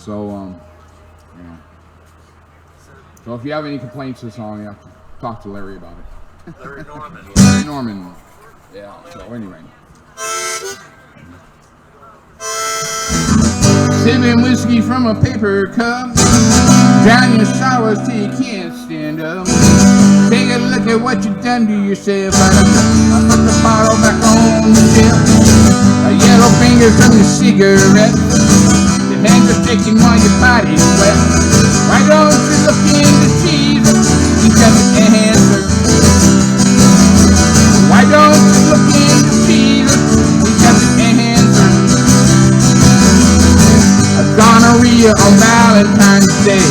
So, yeah. So if you have any complaints of the song, you have to talk to Larry about it. Larry Norman. Larry Norman. Yeah, so anyway. Sipping whiskey from a paper cup. Drown your sorrows till you can't stand up. Take a look at what you've done to yourself. I put the bottle back on the shelf. A yellow finger from your cigarette. Your hands are shaking while your body's wet. Why don't you look into Jesus? He's got the answer. Why don't you look into Jesus? He's got the answer. A gonorrhea on Valentine's Day,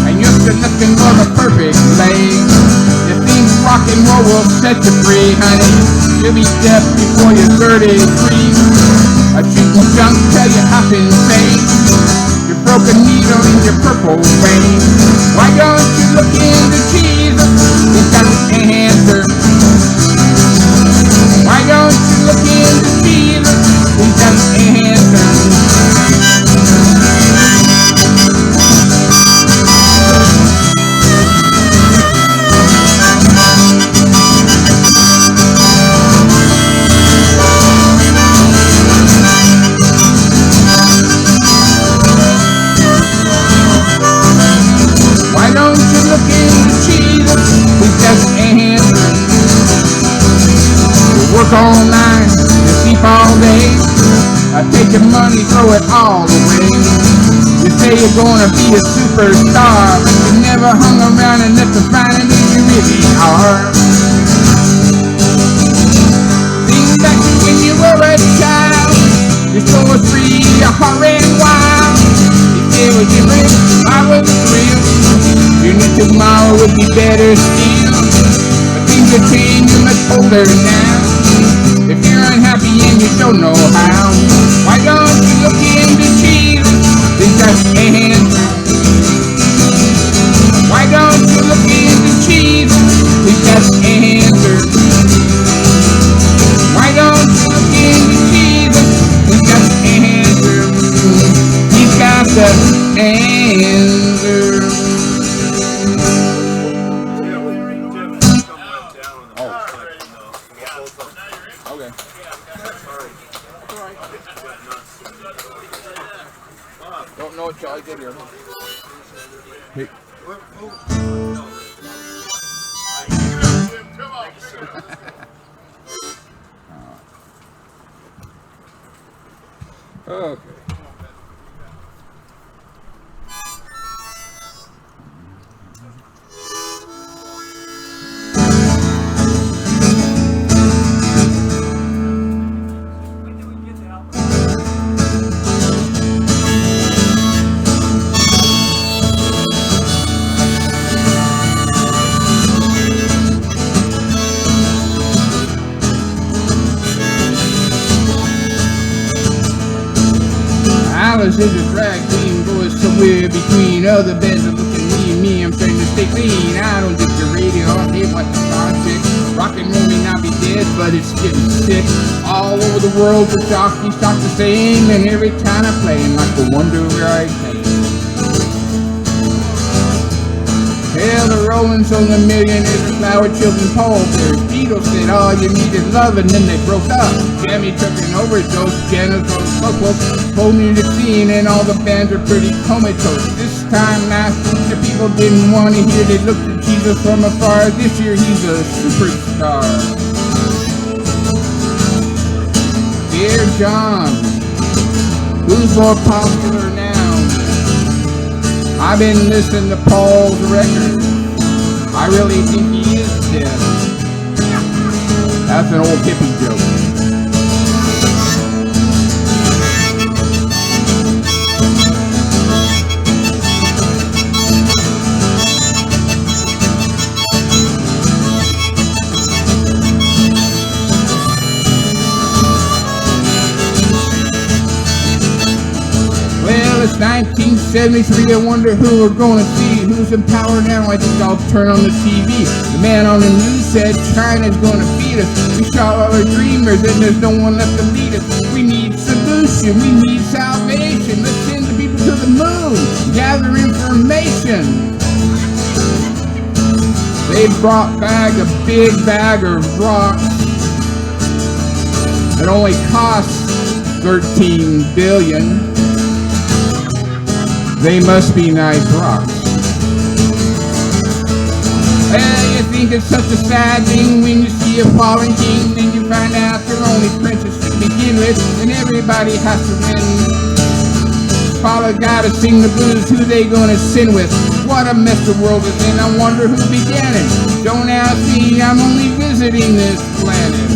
and you're still looking for the perfect lay. You think rock and roll will set you free, honey? You'll be deaf before you're 33. A shooting junk till you hop insane. Your broken needle in your purple vein. Why don't you look into Jesus? He's got the answer. Why don't you look into Jesus? He's got the answer. Why don't you look into Jesus? He's got the answer. You work all night, you sleep all day. I take your money, throw it all away. You say you're gonna be a superstar, but you never hung around enough to find out who you really are. Think back to when you were a child. Your soul was free, your heart ran wild. If it was different, I was real. You knew tomorrow would be better still. But things have changed, you're much older now. If you're unhappy and you don't know how, why don't you look into Jesus? He's got the answer. Why don't you look into Jesus? He's got the answer. Why don't you look into Jesus? He's got the answer. He's got the answer. Okay. Don't know what y'all did here. Hey. Okay. Alice is a drag queen, boy, somewhere between other bands that look at me, I'm trying to stay clean. I don't dig the radio, I hate what the politics. Rock and roll may not be dead, but it's getting sick. All over the world, the jockeys talk the same, and every time I play, I'm like the wonder where I came. Hell, the Rolling Stones, the Millionaires, the Flower Children, Paul Bear. Beatles said all you need is love, and then they broke up. Jamie took an overdose, Janis was so close. Whole music scene, and all the bands are pretty comatose. This time last year, the people didn't want to hear. They looked at Jesus from afar. This year, he's a superstar. Dear John, who's more popular now? I've been listening to Paul's record. I really think he is dead. That's an old hippie joke. It's 1973, I wonder who we're going to see. Who's in power now? I think I'll turn on the TV. The man on the news said China's going to feed us. We shot all our dreamers and there's no one left to lead us. We need solution, we need salvation. Let's send the people to the moon. they brought back a big bag of rocks. It only cost 13 billion. They must be nice rocks. You think it's such a sad thing when you see a fallen king, then you find out they're only princess to begin with, and everybody has to win. Father gotta sing the blues, who they gonna sin with? What a mess the world is in, I wonder who began it. Don't ask me, I'm only visiting this planet.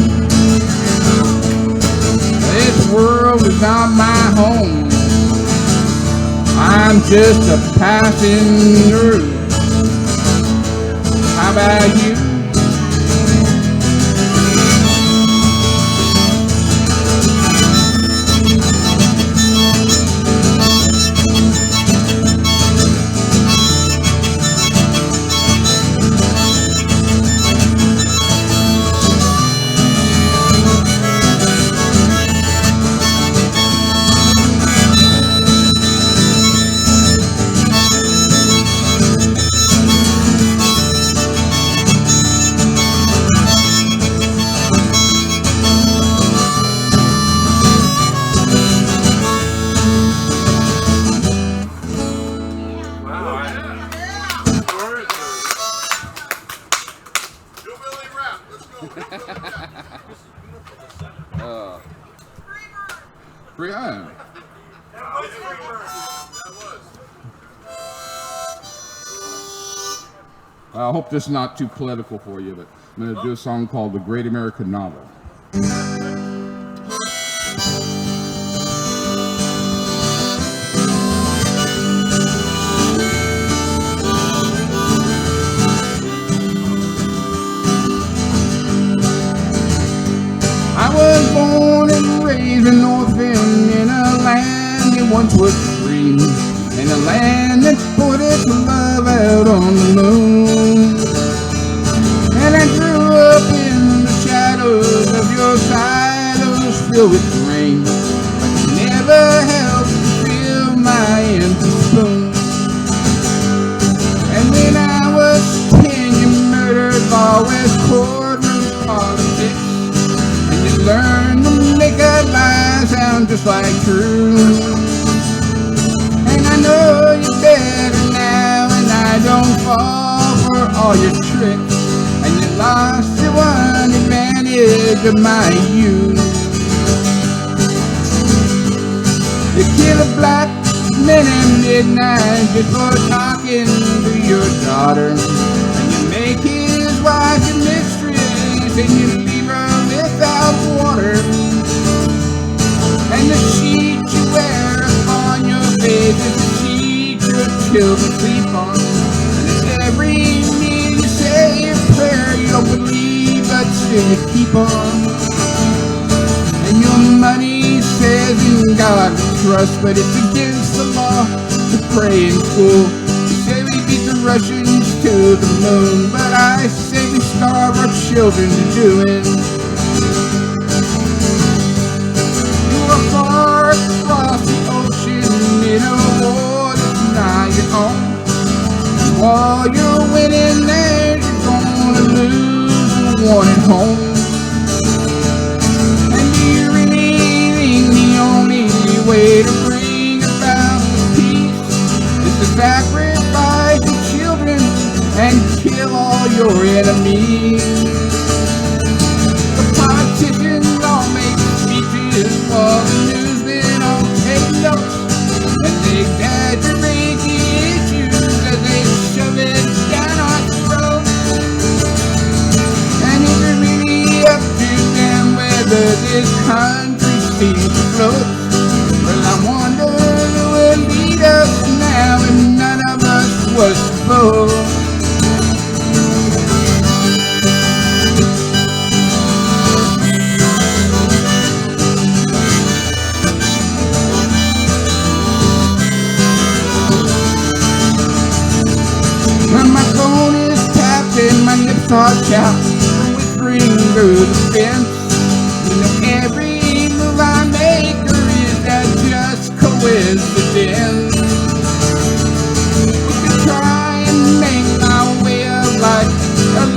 This world is not my home, I'm just a passenger. How about you? I hope this is not too political for you, but I'm going to do a song called The Great American Novel. I was born and raised an orphan in a land that once was free, in a land that put its love out on the moon. And I grew up in the shadows of your silos filled with rain, but you never helped to fill my empty spoon. And when I was 10, you murdered Law West courtroom politics, and you learned to make a lie sound just like truth. And I know you're better now, and I don't fall for all your tricks, and you lost your one advantage of my youth. You kill a black man at midnight just for talking to your daughter, and you make his wife your mistress, and you leave her without water. And the sheet you wear upon your face is the sheet your children sleep on. And it's every meal you say a prayer you don't believe, but still you keep on. And your money says in God we trust, but it's against the law to pray in school. You say we beat the Russians to the moon, but I say we starve our children to doing. You are far across the ocean in a war that's not your own. While you're winning there, you're gonna lose the one at home. And do you really think the only way to bring about peace is to sacrifice your children and kill all your enemies? The politicians all make speeches while the newsmen all take notes, and they exaggerate the issues as they shove it down our throats. And it's really up to them whether this country stays afloat. Well, I wonder who will lead us now, and none of us was supposed. When my phone is tapped and my lips are chapped, whispering through the fence, you know every move I make, or is that just coincidence? You could try and make my way of life a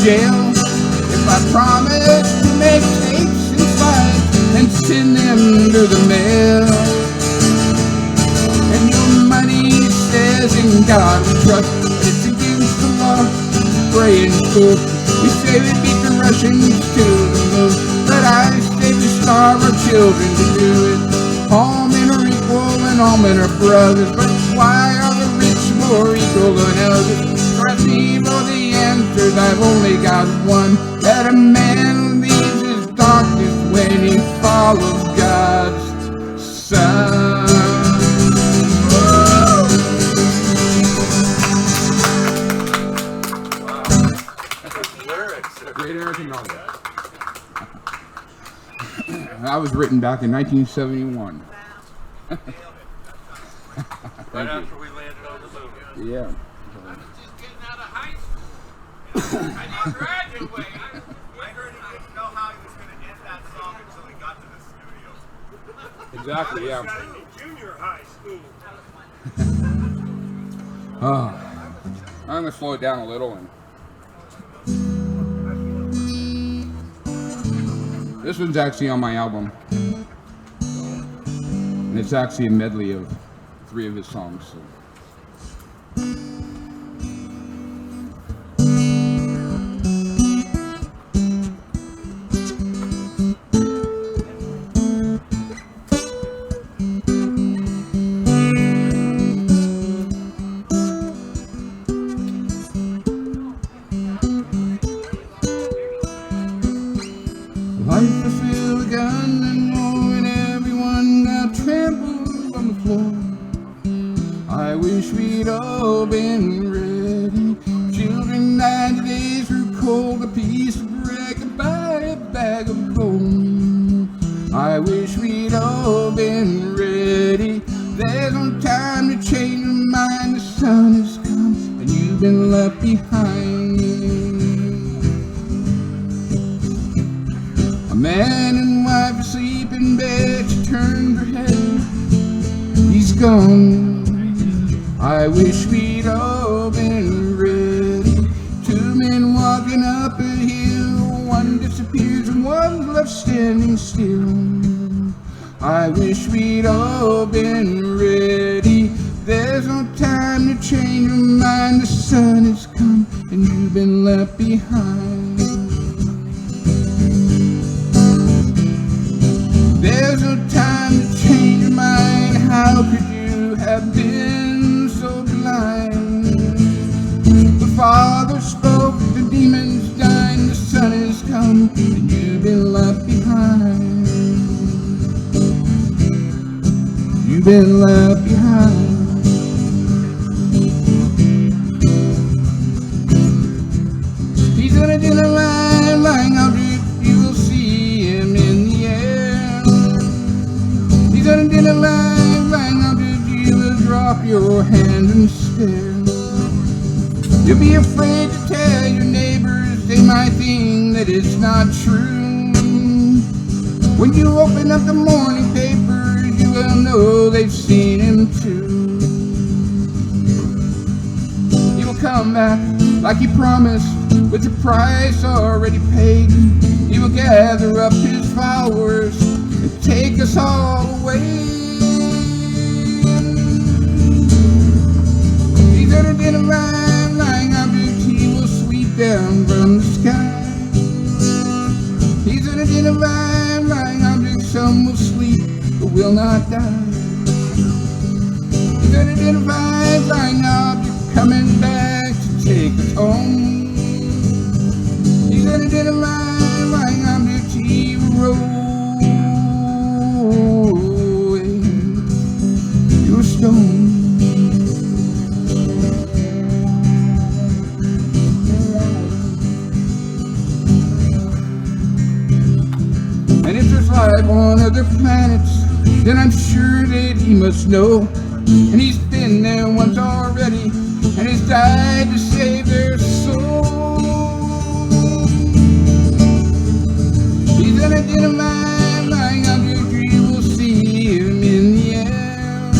jail if I promise to make tapes and slides and send them to the mail. And your money says in God we trust, it's against the law to pray in school. We say we beat the Russians to the moon, but I say we starve our children to do it. All men are equal and all men are brothers, but why are the rich more equal than others? Trusting for the answers, I've only got one, that a man leaves his darkness when he follows God's sun. Great American novel. That was written back in 1971. Right after we landed on the moon. Yeah. I was just getting out of high school. I didn't graduate. I heard he didn't know how he was going to end that song until he got to the studio. Exactly, yeah. Got into junior high school. I'm going to slow it down a little. And this one's actually on my album. And it's actually a medley of 3 of his songs. So. Life was still a gun and war, and everyone got trampled on the floor. I wish we'd all been ready. Children died today through cold, a piece of bread could buy a bag of gold. I wish we'd all been ready. There's no time to change your mind. The sun has come and you've been left behind. A man and wife asleep in bed, she turned her head, he's gone. I wish we'd all been ready. 2 men walking up a hill, one disappears and one's left standing still. I wish we'd all been ready. There's no time to change your mind. The sun has come and you've been left behind. There's no time to change your mind. How could you have been so blind? The Father spoke, the demons died, the sun has come, and you've been left behind. You've been left behind. He's in a dinner line, lying out deep, you will see him in the air. He's in a dinner line, lying out deep, you will drop your hand and stare. You'll be afraid to tell your neighbors, they might think that it's not true. When you open up the morning papers, you will know they've seen him too. He will come back like he promised, with the price already paid. He will gather up his followers and take us all away. He's in a dinner line, lying on boots, he will sweep down from the sky. He's in a dinner line, lying on boots, some will sleep but will not die. He's in a dinner line, lying on boots, coming back to take us home. He's in a dinner line, lying on boots, he will roll away your stone. And if there's life on other planets, then I'm sure that he must know. And he's been there once already, and has died to save their soul. He's in a dinner line, lying under a tree, we'll see him in the air.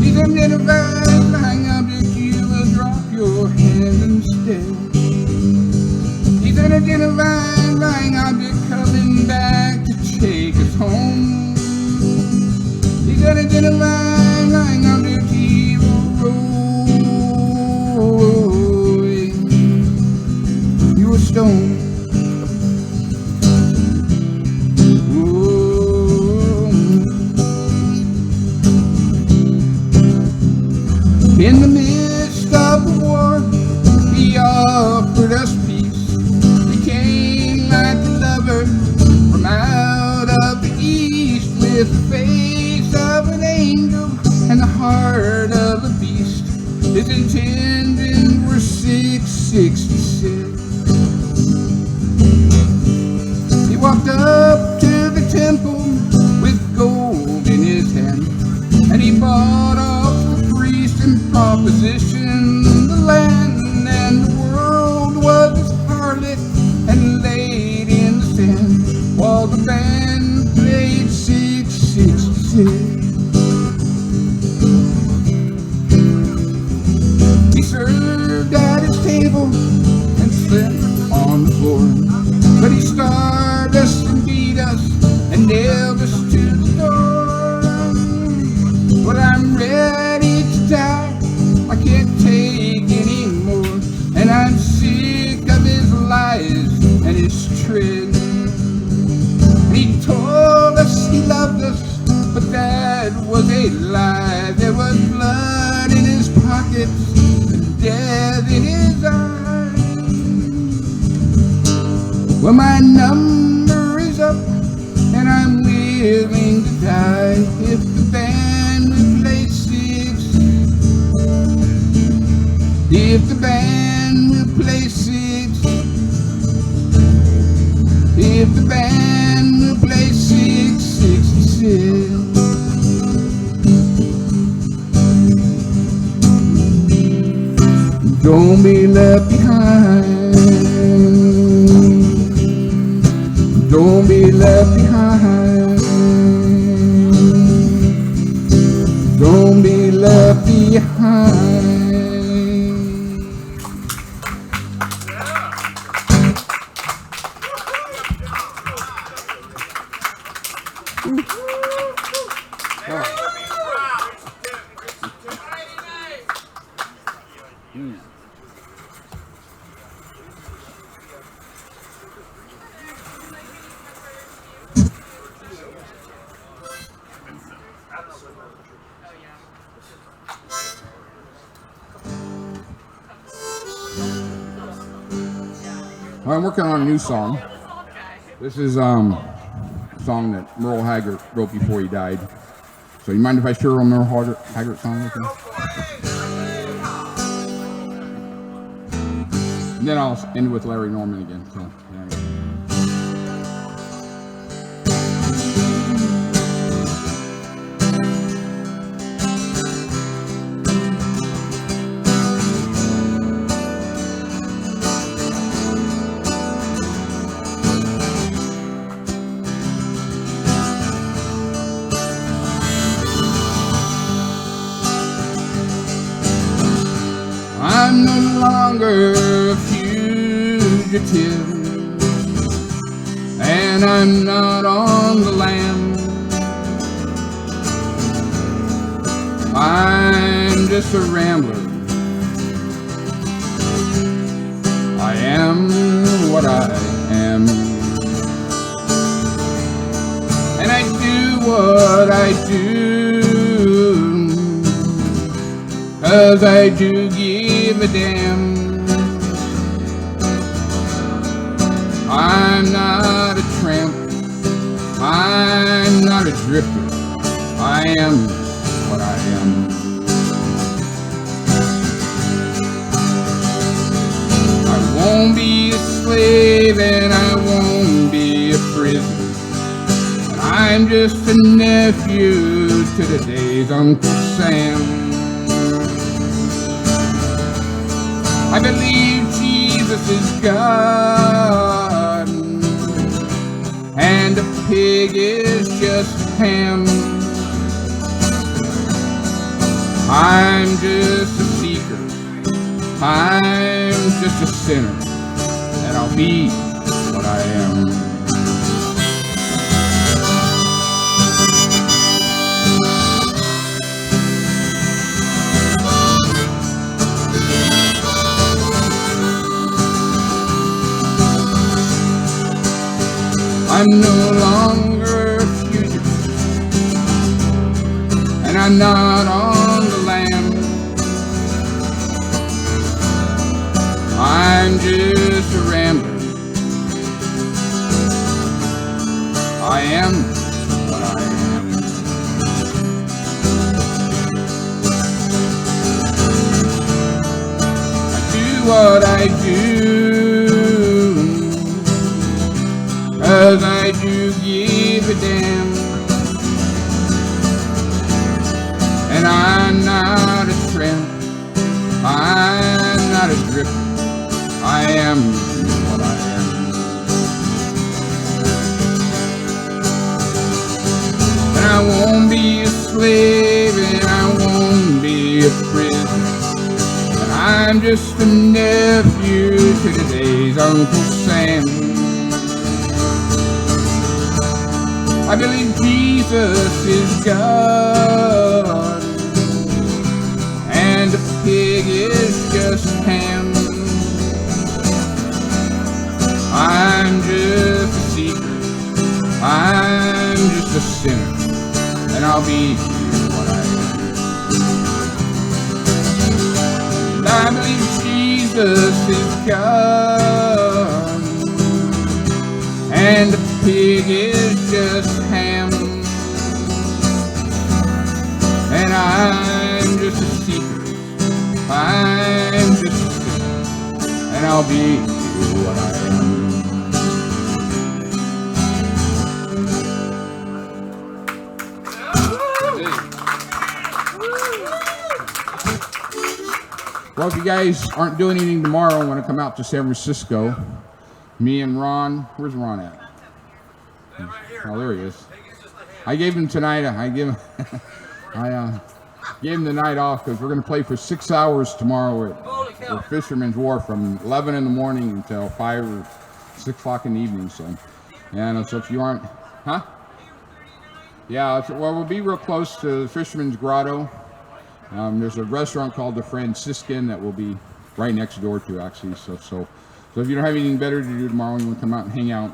He's in a dinner line, lying under a tree, we'll drop your hand and stare. Then a gentleman lying on the evil road. You were stoned. In the midst of the war, he offered us peace. He came like a lover from out of the east, with the face of an angel and the heart of a beast. His intentions were 666. He walked up to the temple with gold in his hand, and he bought off the priest and proposition the land, and the world was his harlot and laid in the sand, while the band played 666. He served at his table and slept on the floor, but he starved us and beat us and nailed us to the door. But I'm ready to die, I can't take any more, and I'm sick of his lies and his tricks. He told us he loved us, but that was a lie. There was blood in his pockets and death in his eyes. Well, my number is up, and I'm willing to die if the band will play 6. If the band will play 6. If the band will play 666. Don't be left behind. Don't be left behind. Don't be left behind. Well, I'm working on a new song. This is a song that Merle Haggard wrote before he died. So you mind if I share a Merle Haggard song with you? And then I'll end with Larry Norman again. So, yeah. I'm no longer a fugitive, and I'm not on the lam. I'm just a rambler. I am what I am, and I do what I do, 'cause I do give a damn. I'm not a tramp, I'm not a drifter, I am what I am. I won't be a slave and I won't be a prisoner, and I'm just a nephew to today's Uncle Sam. I believe Jesus is God, and a pig is just ham. I'm just a seeker, I'm just a sinner, and I'll be what I am. I'm no longer a fugitive, and I'm not on the lam. I'm just a rambler. I am what I am. I do what I do, 'cause I do give a damn. And I'm not a tramp, I'm not a drip, I am what I am. And I won't be a slave, and I won't be a prisoner. And I'm just a nephew to today's Uncle Sam. I believe Jesus is God, and a pig is just ham. I'm just a seeker, I'm just a sinner, and I'll be what I am. And I believe Jesus is God, and a pig is just ham. And I'm just a seeker, I'm just a sinner, and I'll be what I am. Well, if you guys aren't doing anything tomorrow and want to come out to San Francisco, me and Ron, where's Ron at? Oh, there he is. I gave him tonight, I gave him the night off because we're going to play for 6 hours tomorrow at Fisherman's Wharf from 11 in the morning until 5 or 6 o'clock in the evening. So, and so if you aren't, huh? Yeah, well, we'll be real close to the Fisherman's Grotto. There's a restaurant called the Franciscan that will be right next door to, actually. So if you don't have anything better to do tomorrow, you want to come out and hang out,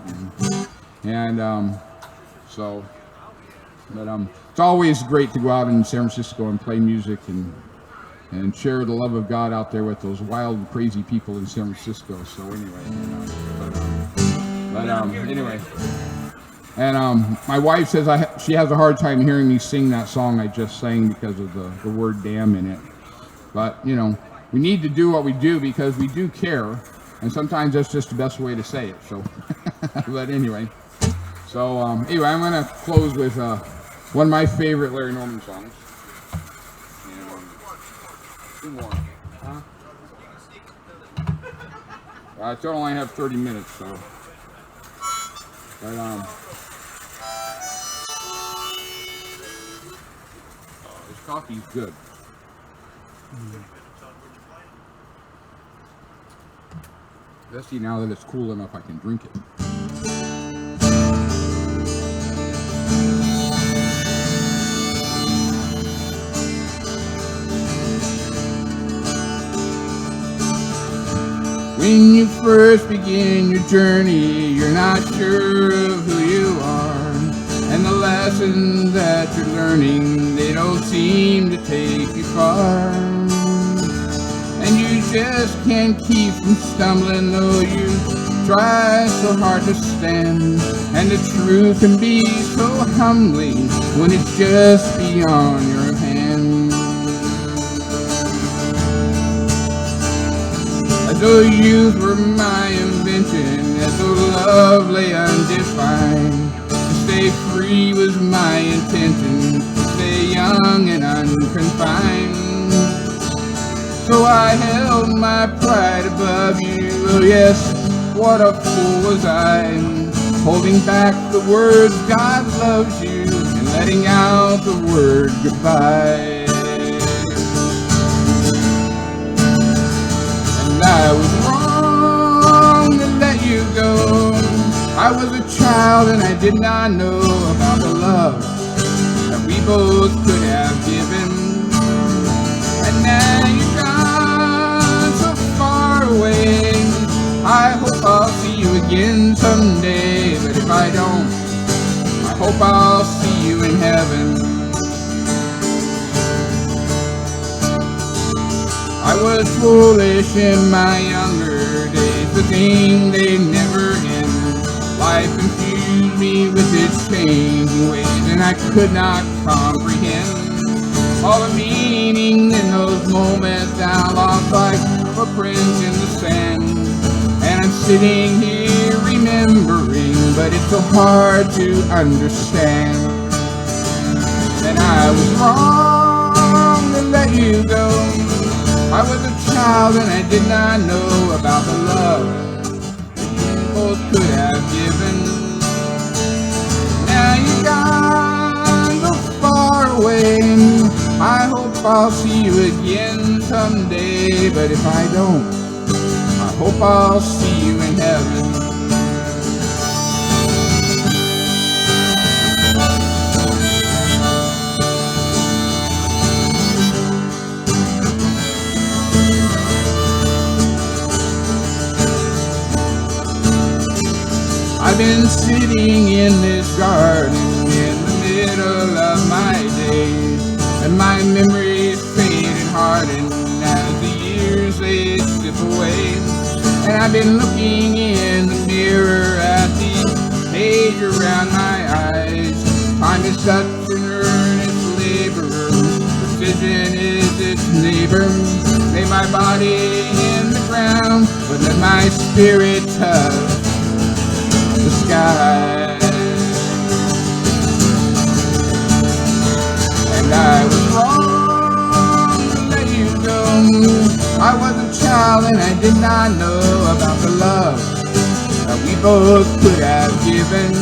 it's always great to go out in San Francisco and play music and share the love of God out there with those wild, crazy people in San Francisco. So anyway, anyway. And my wife says she has a hard time hearing me sing that song I just sang because of the word damn in it. But, you know, we need to do what we do because we do care. And sometimes that's just the best way to say it. So, but anyway. So, anyway, I'm going to close with one of my favorite Larry Norman songs. Two more. Huh? I still only have 30 minutes, so. But, this coffee's good. Let's see, now that it's cool enough I can drink it. When you first begin your journey, you're not sure of who you are, and the lessons that you're learning, they don't seem to take you far. And you just can't keep from stumbling, though you try so hard to stand. And the truth can be so humbling when it's just beyond your hand. As though youth were my invention, as though love lay undefined. To stay free was my intention, to stay young and unconfined. So I held my pride above you, oh yes, what a fool was I, holding back the words God loves you, and letting out the word goodbye. And I was wrong to let you go, I was a child and I did not know about the love that we both could have given. And now you're gone so far away, I hope I'll see you again someday, but if I don't, hope I'll see you in heaven. I was foolish in my younger days, the thing they never end. Life confused me with its changing ways, and I could not comprehend all the meaning in those moments I lost like a print in the sand. And I'm sitting here remembering, but it's so hard to understand. And I was wrong to let you go. I was a child and I did not know about the love that you both could have given. Now you're gone so far away. I hope I'll see you again someday, but if I don't, I hope I'll see you in heaven. I've been sitting in this garden in the middle of my days, and my memories fade and harden as the years they slip away. And I've been looking in the mirror at the page around my eyes. Time is such an earnest laborer, precision is its neighbor. Lay my body in the ground, but let my spirit touch the sky. And I was wrong to let you go. I was a child and I did not know about the love that we both could have given.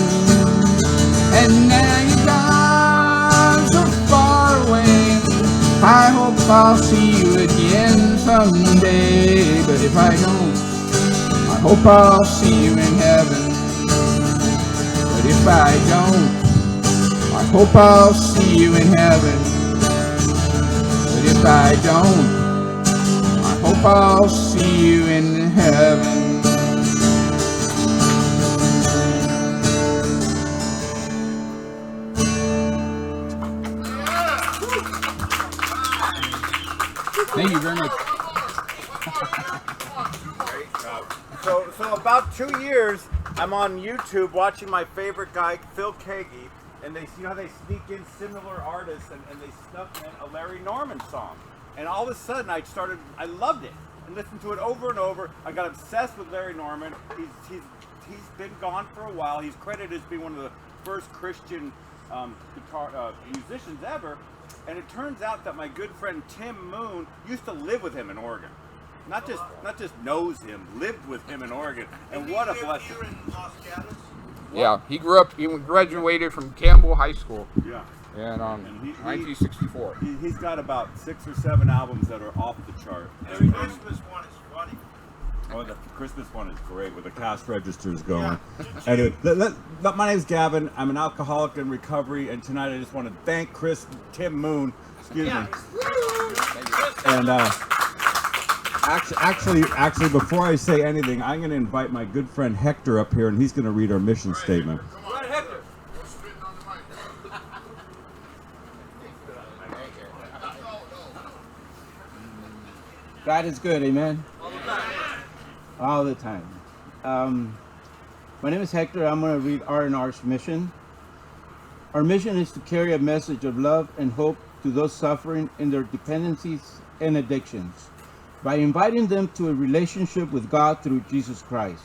And now you're gone so far away. I hope I'll see you again someday, but if I don't, I hope I'll see you in heaven. But if I don't, I hope I'll see you in heaven. But if I don't, I hope I'll see you in heaven. Thank you very much. So about 2 years, I'm on YouTube watching my favorite guy, Phil Kagi, and they, you know how they sneak in similar artists, and they snuck in a Larry Norman song. And all of a sudden, I loved it, and listened to it over and over. I got obsessed with Larry Norman. He's been gone for a while. He's credited as being one of the first Christian musicians ever. And it turns out that my good friend Tim Moon used to live with him in Oregon. Not just knows him, lived with him in Oregon. And what a blessing. Yeah, he grew up, he graduated from Campbell High School. Yeah. And 1964. He's got about 6 or 7 albums that are off the chart. The Christmas one is funny. Oh, the Christmas one is great with the cash registers going. Yeah. Anyway, my name's Gavin. I'm an alcoholic in recovery, and tonight I just want to thank Tim Moon, excuse me. And actually, before I say anything, I'm going to invite my good friend Hector up here, and he's going to read our mission statement. Go ahead, Hector. God is good, amen? All the time. My name is Hector. I'm going to read R&R's mission. Our mission is to carry a message of love and hope to those suffering in their dependencies and addictions by inviting them to a relationship with God through Jesus Christ.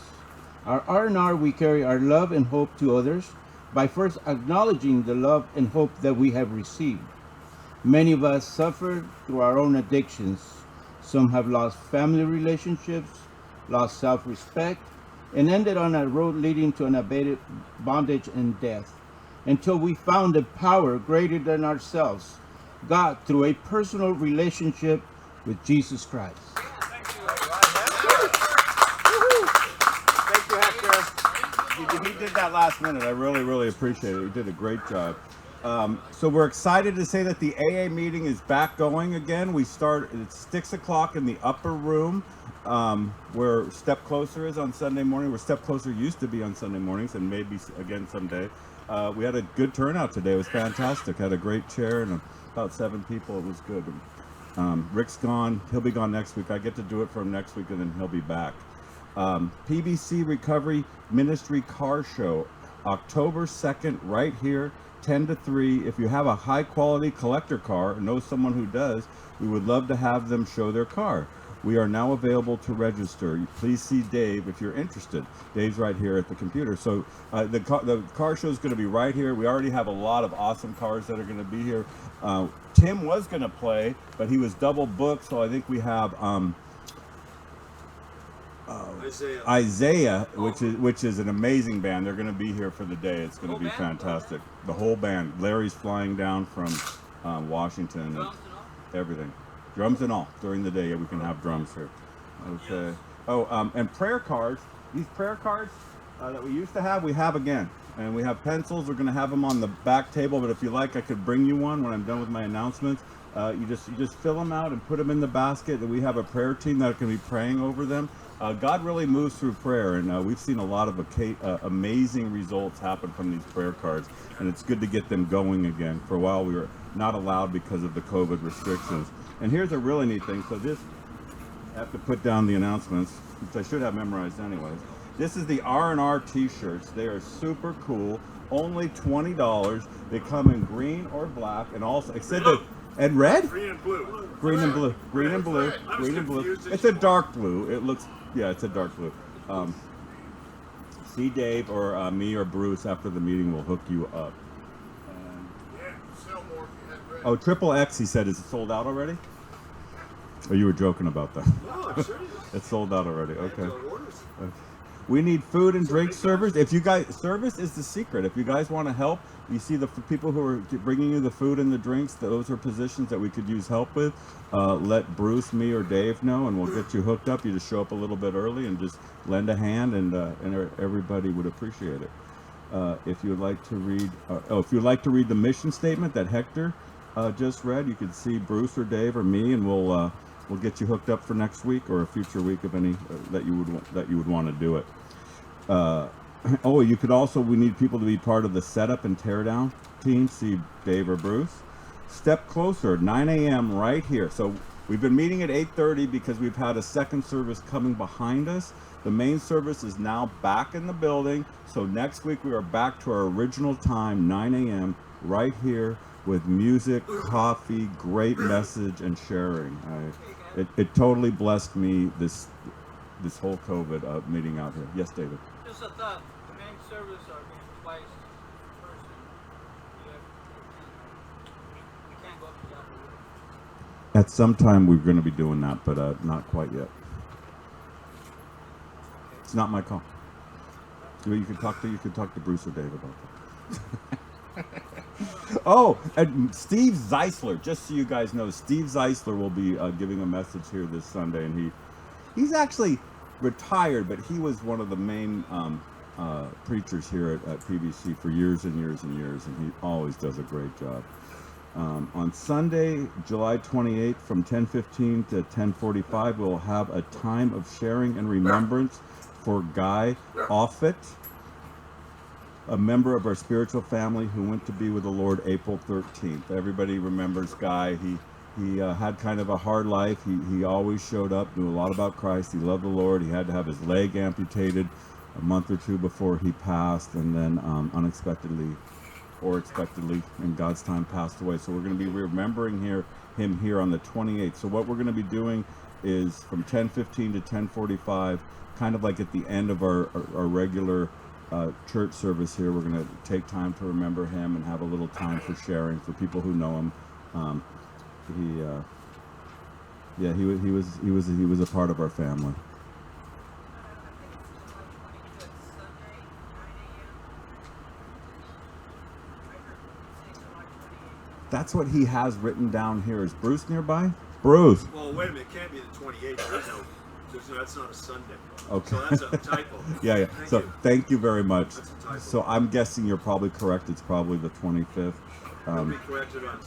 Our R&R, we carry our love and hope to others by first acknowledging the love and hope that we have received. Many of us suffer through our own addictions. Some have lost family relationships, lost self-respect, and ended on a road leading to an abated bondage and death, until we found a power greater than ourselves, God, through a personal relationship with Jesus Christ. Thank you, Hector. He did that last minute. I really appreciate it. He did a great job. So we're excited to say that the AA meeting is back going again. We start at 6 o'clock in the upper room, where Step Closer is on Sunday morning, where Step Closer used to be on Sunday mornings, and maybe again someday. we had a good turnout today. It was fantastic. Had a great chair and about 7 people. It was good. Rick's gone. He'll be gone next week. I get to do it for him next week, and then he'll be back. PBC Recovery Ministry Car Show, October 2nd, right here, 10 to 3. If you have a high-quality collector car or know someone who does, we would love to have them show their car. We are now available to register. Please see Dave if you're interested. Dave's right here at the computer. So the car show is going to be right here. We already have a lot of awesome cars that are going to be here. Tim was going to play, but he was double booked, so I think we have Isaiah, which is an amazing band. They're going to be here for the day. It's going to be fantastic. The whole band. Larry's flying down from Washington and everything. Drums and all during the day. Yeah, we can have drums here. Okay. Oh, and prayer cards. These prayer cards that we used to have, we have again. And we have pencils. We're going to have them on the back table. But if you like, I could bring you one when I'm done with my announcements. You just fill them out and put them in the basket. And we have a prayer team that can be praying over them. God really moves through prayer, and we've seen a lot of amazing results happen from these prayer cards. And it's good to get them going again. For a while, we were not allowed because of the COVID restrictions. And here's a really neat thing. So this, I have to put down the announcements, which I should have memorized anyways. This is the R&R t-shirts. They are super cool. Only $20. They come in green or black, and also it said that, and red? Green and blue. Green and blue. Green and blue. Green and blue. It's a dark blue. It looks, yeah, it's a dark blue. See Dave or me or Bruce after the meeting. Will hook you up. Yeah, sell more if you had red. Oh, Triple X, he said, is it sold out already? Or you were joking about that? No, I'm serious. It's sold out already. Okay. Orders. We need food and drink servers. If you guys, service is the secret. If you guys want to help, you see the people who are bringing you the food and the drinks, those are positions that we could use help with. Let Bruce, me, or Dave know, and we'll get you hooked up. You just show up a little bit early and just lend a hand, and everybody would appreciate it. If you would like to read, if you'd like to read the mission statement that Hector just read, you could see Bruce or Dave or me, and we'll get you hooked up for next week or a future week of any that you would want to do it. Oh, you could also, we need people to be part of the setup and teardown team. See Dave or Bruce. Step closer, 9 a.m. right here. So we've been meeting at 8:30 because we've had a second service coming behind us. The main service is now back in the building. So next week we are back to our original time, 9 a.m. right here with music, coffee, great message, and sharing. It totally blessed me this whole COVID meeting out here. Yes, David. Just a thought. The main service are being twice per person. You can't go up to that. At some time we're going to be doing that, but not quite yet. It's not my call. You could talk to Bruce or Dave about that. Oh, and Steve Zeisler, just so you guys know, Steve Zeisler will be giving a message here this Sunday, and he's actually retired, but he was one of the main preachers here at PBC for years and years and years, and he always does a great job. On Sunday, July 28th, from 10:15 to 10:45, we'll have a time of sharing and remembrance for Guy Offit, a member of our spiritual family who went to be with the Lord April 13th. Everybody remembers Guy. He had kind of a hard life. He always showed up, knew a lot about Christ. He loved the Lord. He had to have his leg amputated a month or two before he passed, and then unexpectedly or expectedly in God's time passed away. So we're going to be remembering him here on the 28th. So what we're going to be doing is from 10:15 to 10:45, kind of like at the end of our regular church service here, we're going to take time to remember him and have a little time for sharing for people who know him. He was a part of our family. That's what he has written down here. Is Bruce nearby? Bruce. Well, wait a minute. It can't be the 28th. That's not a Sunday. Okay. So that's a typo. Yeah. Thank you very much. That's a typo. So I'm guessing you're probably correct. It's probably the 25th. It'll be corrected on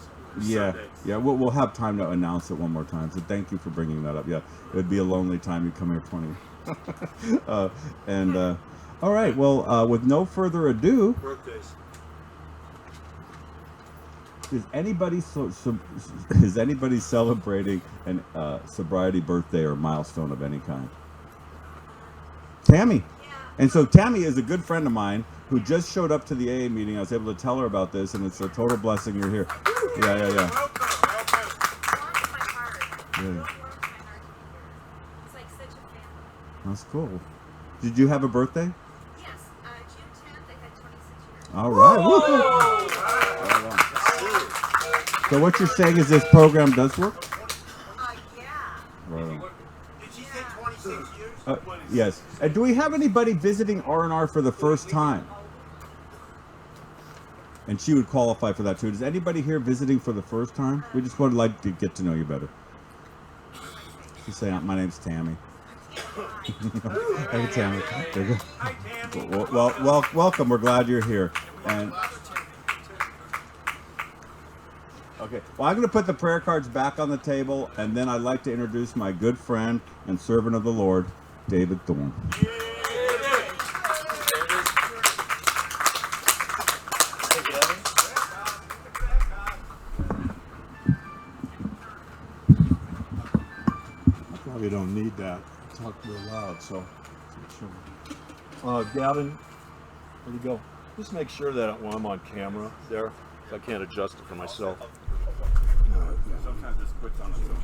Yeah, Sunday. yeah. We'll have time to announce it one more time. So thank you for bringing that up. Yeah, it would be a lonely time. You come here 20. All right. Well, with no further ado, Birthdays. Is anybody is anybody celebrating an sobriety birthday or milestone of any kind? Tammy. And so Tammy is a good friend of mine who just showed up to the AA meeting. I was able to tell her about this, and it's a total blessing you're here. Yeah. Welcome. Yeah. It's like such a family. That's cool. Did you have a birthday? Yes, June 10th, I had 26 years. All right. So what you're saying is this program does work? Yeah. Right on. Did she say 26 years? Yes. And do we have anybody visiting R&R for the first time? And she would qualify for that too. Is anybody here visiting for the first time? We just would like to get to know you better. She's saying, my name's Tammy. Hey, Tammy. There you go. Well, welcome. We're glad you're here. And okay. Well, I'm going to put the prayer cards back on the table, and then I'd like to introduce my good friend and servant of the Lord, David Thorne. Probably don't need that. I talk real loud, so. Gavin, where'd you go? Just make sure that when I'm on camera there, I can't adjust it for myself. Sometimes this quits on itself.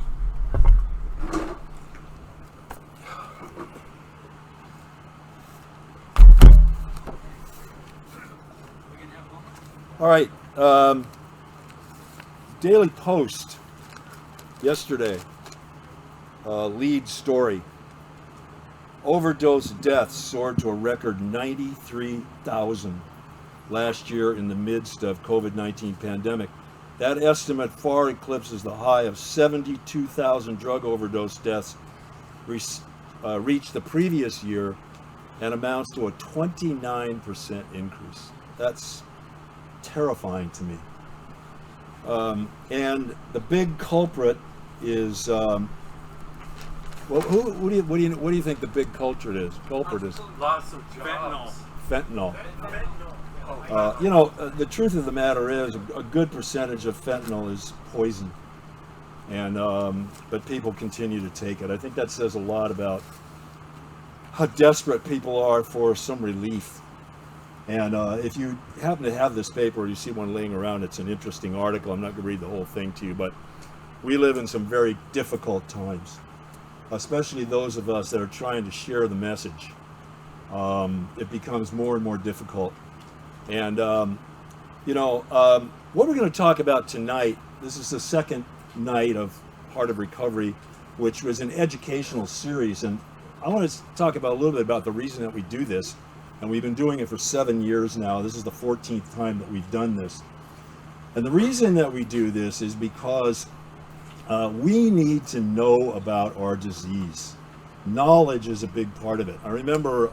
All right, Daily Post yesterday, lead story. Overdose deaths soared to a record 93,000 last year in the midst of COVID-19 pandemic. That estimate far eclipses the high of 72,000 drug overdose deaths reached the previous year and amounts to a 29% increase. That's terrifying to me. And the big culprit is, well, what do you think the big culprit is? Lots of jobs. Fentanyl. The truth of the matter is, a good percentage of fentanyl is poison, and but people continue to take it. I think that says a lot about how desperate people are for some relief. And if you happen to have this paper, or you see one laying around, it's an interesting article. I'm not going to read the whole thing to you, but we live in some very difficult times, especially those of us that are trying to share the message. It becomes more and more difficult. And, what we're going to talk about tonight, this is the second night of Heart of Recovery, which was an educational series. And I want to talk about a little bit about the reason that we do this. And we've been doing it for 7 years now. This is the 14th time that we've done this. And the reason that we do this is because we need to know about our disease. Knowledge is a big part of it. I remember,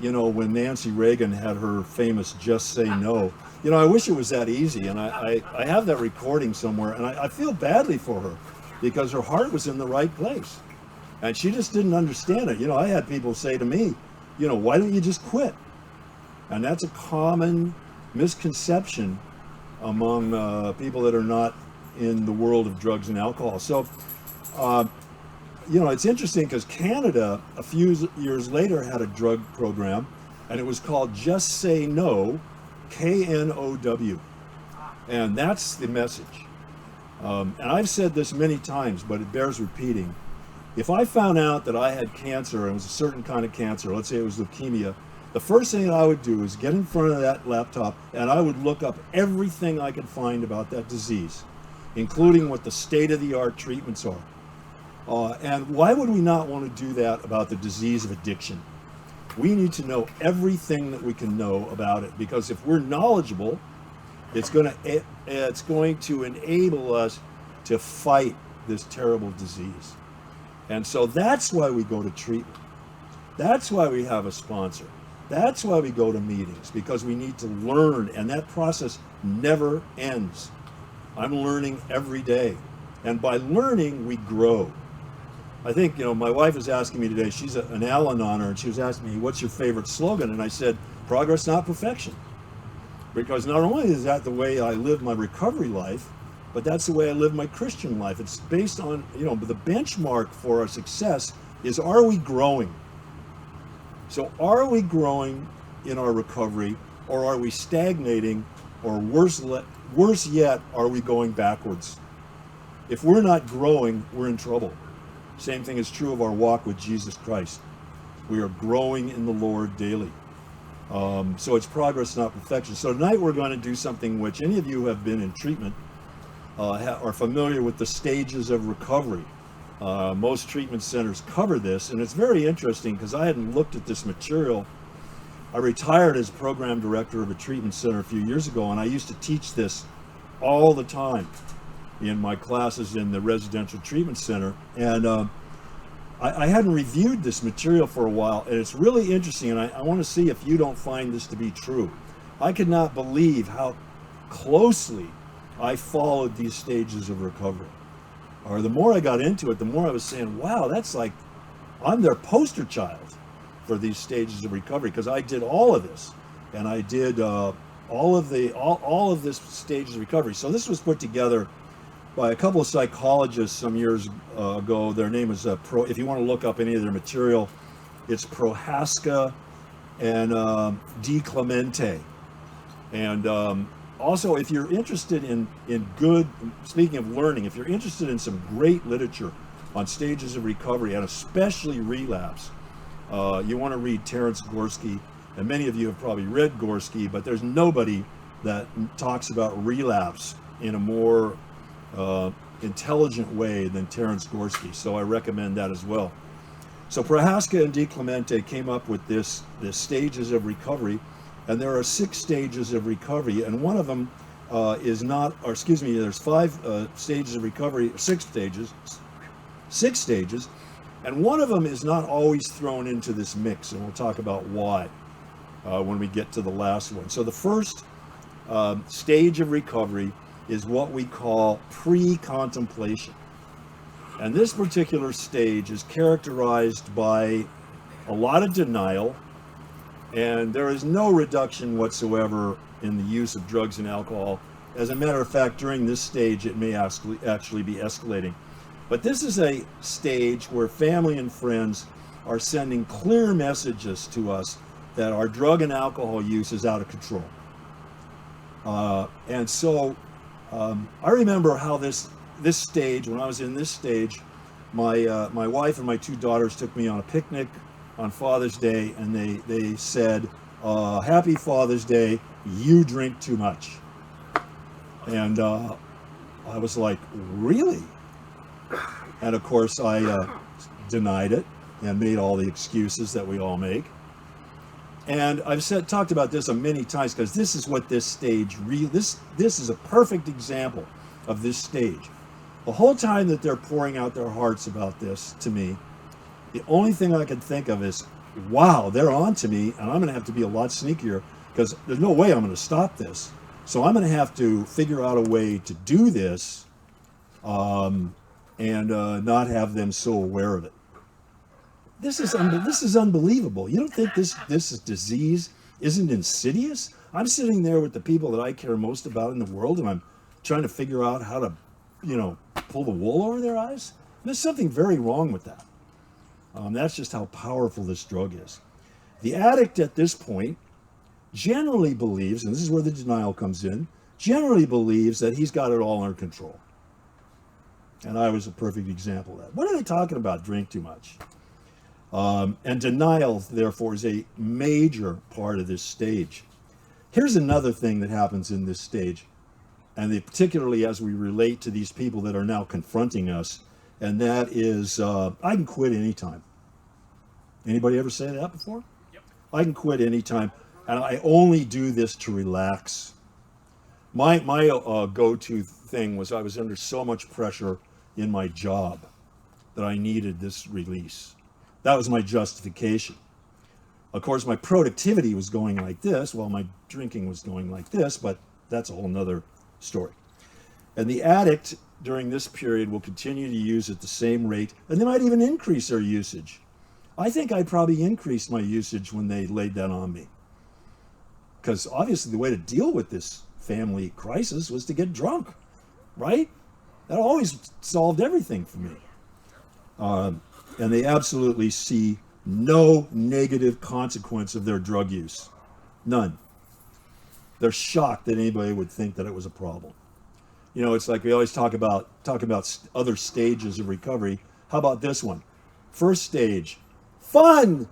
when Nancy Reagan had her famous "Just Say No." I wish it was that easy. And I have that recording somewhere, and I feel badly for her because her heart was in the right place. And she just didn't understand it. I had people say to me, why don't you just quit? And that's a common misconception among people that are not in the world of drugs and alcohol. So, it's interesting because Canada, a few years later, had a drug program, and it was called Just Say No, KNOW. And that's the message. And I've said this many times, but it bears repeating. If I found out that I had cancer, and it was a certain kind of cancer, let's say it was leukemia, the first thing that I would do is get in front of that laptop and I would look up everything I could find about that disease, including what the state-of-the-art treatments are. And why would we not want to do that about the disease of addiction? We need to know everything that we can know about it, because if we're knowledgeable, it's going to enable us to fight this terrible disease. And so that's why we go to treatment. That's why we have a sponsor. That's why we go to meetings, because we need to learn, and that process never ends. I'm learning every day. And by learning, we grow. I think, my wife is asking me today, she's an Al-Anoner, and she was asking me, what's your favorite slogan? And I said, progress, not perfection. Because not only is that the way I live my recovery life, but that's the way I live my Christian life. It's based on, the benchmark for our success is, are we growing? So are we growing in our recovery, or are we stagnating, or worse yet, are we going backwards? If we're not growing, we're in trouble. Same thing is true of our walk with Jesus Christ. We are growing in the Lord daily. So it's progress, not perfection. So tonight we're going to do something which any of you who have been in treatment are familiar with, the stages of recovery. Most treatment centers cover this, and it's very interesting because I hadn't looked at this material. I retired as program director of a treatment center a few years ago, and I used to teach this all the time in my classes in the residential treatment center. And I hadn't reviewed this material for a while, and it's really interesting, and I want to see if you don't find this to be true. I could not believe how closely I followed these stages of recovery. Or the more I got into it, the more I was saying, wow, that's like, I'm their poster child for these stages of recovery, because I did all of this, and I did all of this stages of recovery. So this was put together by a couple of psychologists some years ago. Their name is if you want to look up any of their material, it's Prohaska and Di Clemente. And also, if you're interested in good, speaking of learning, if you're interested in some great literature on stages of recovery, and especially relapse, you want to read Terence Gorski. And many of you have probably read Gorski, but there's nobody that talks about relapse in a more intelligent way than Terence Gorski. So I recommend that as well. So Prohaska and Di Clemente came up with this stages of recovery, and there are 6 stages of recovery, and one of them there's 5 stages of recovery, 6 stages, and one of them is not always thrown into this mix, and we'll talk about why when we get to the last one. So the first stage of recovery is what we call pre-contemplation. And this particular stage is characterized by a lot of denial, and there is no reduction whatsoever in the use of drugs and alcohol. As a matter of fact, during this stage, it may actually be escalating. But this is a stage where family and friends are sending clear messages to us that our drug and alcohol use is out of control. And so I remember how this stage, when I was in this stage, my wife and my 2 daughters took me on a picnic on Father's Day, and they said, "Happy Father's Day, you drink too much." And I was like, really? And of course I denied it and made all the excuses that we all make. And I've talked about this many times, because this is what this stage this is a perfect example of this stage. The whole time that they're pouring out their hearts about this to me, the only thing I could think of is, wow, they're on to me, and I'm going to have to be a lot sneakier, because there's no way I'm going to stop this. So I'm going to have to figure out a way to do this and not have them so aware of it. This is unbelievable. You don't think this disease isn't insidious? I'm sitting there with the people that I care most about in the world, and I'm trying to figure out how to, pull the wool over their eyes. There's something very wrong with that. That's just how powerful this drug is. The addict at this point generally believes, and this is where the denial comes in, generally believes that he's got it all under control. And I was a perfect example of that. What are they talking about? Drink too much. And denial, therefore, is a major part of this stage. Here's another thing that happens in this stage, and particularly as we relate to these people that are now confronting us, and that is, I can quit anytime. Anybody ever say that before? Yep. I can quit anytime, and I only do this to relax. My go-to thing was, I was under so much pressure in my job that I needed this release. That was my justification. Of course, my productivity was going like this, while my drinking was going like this, but that's a whole nother story. And the addict during this period will continue to use at the same rate, and they might even increase their usage. I think I probably increased my usage when they laid that on me. because obviously the way to deal with this family crisis was to get drunk, right? That always solved everything for me. And they absolutely see no negative consequence of their drug use. None. They're shocked that anybody would think that it was a problem. You know, it's like we always talk about other stages of recovery. How about this one? First stage, fun.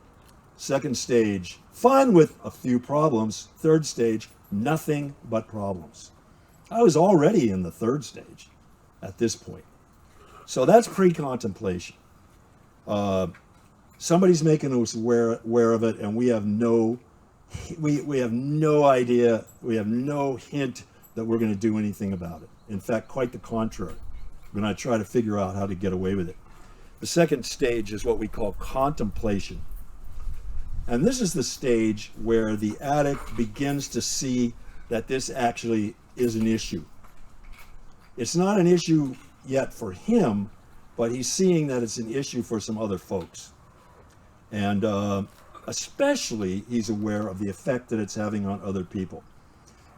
Second stage, fun with a few problems. Third stage, nothing but problems. I was already in the third stage at this point. So that's pre-contemplation. Somebody's making us aware of it, and we have no idea, we have no hint that we're going to do anything about it. In fact, quite the contrary. We're going to try to figure out how to get away with it. The second stage is what we call contemplation. And this is the stage where the addict begins to see that this actually is an issue. It's not an issue yet for him, but he's seeing that it's an issue for some other folks. And especially he's aware of the effect that it's having on other people.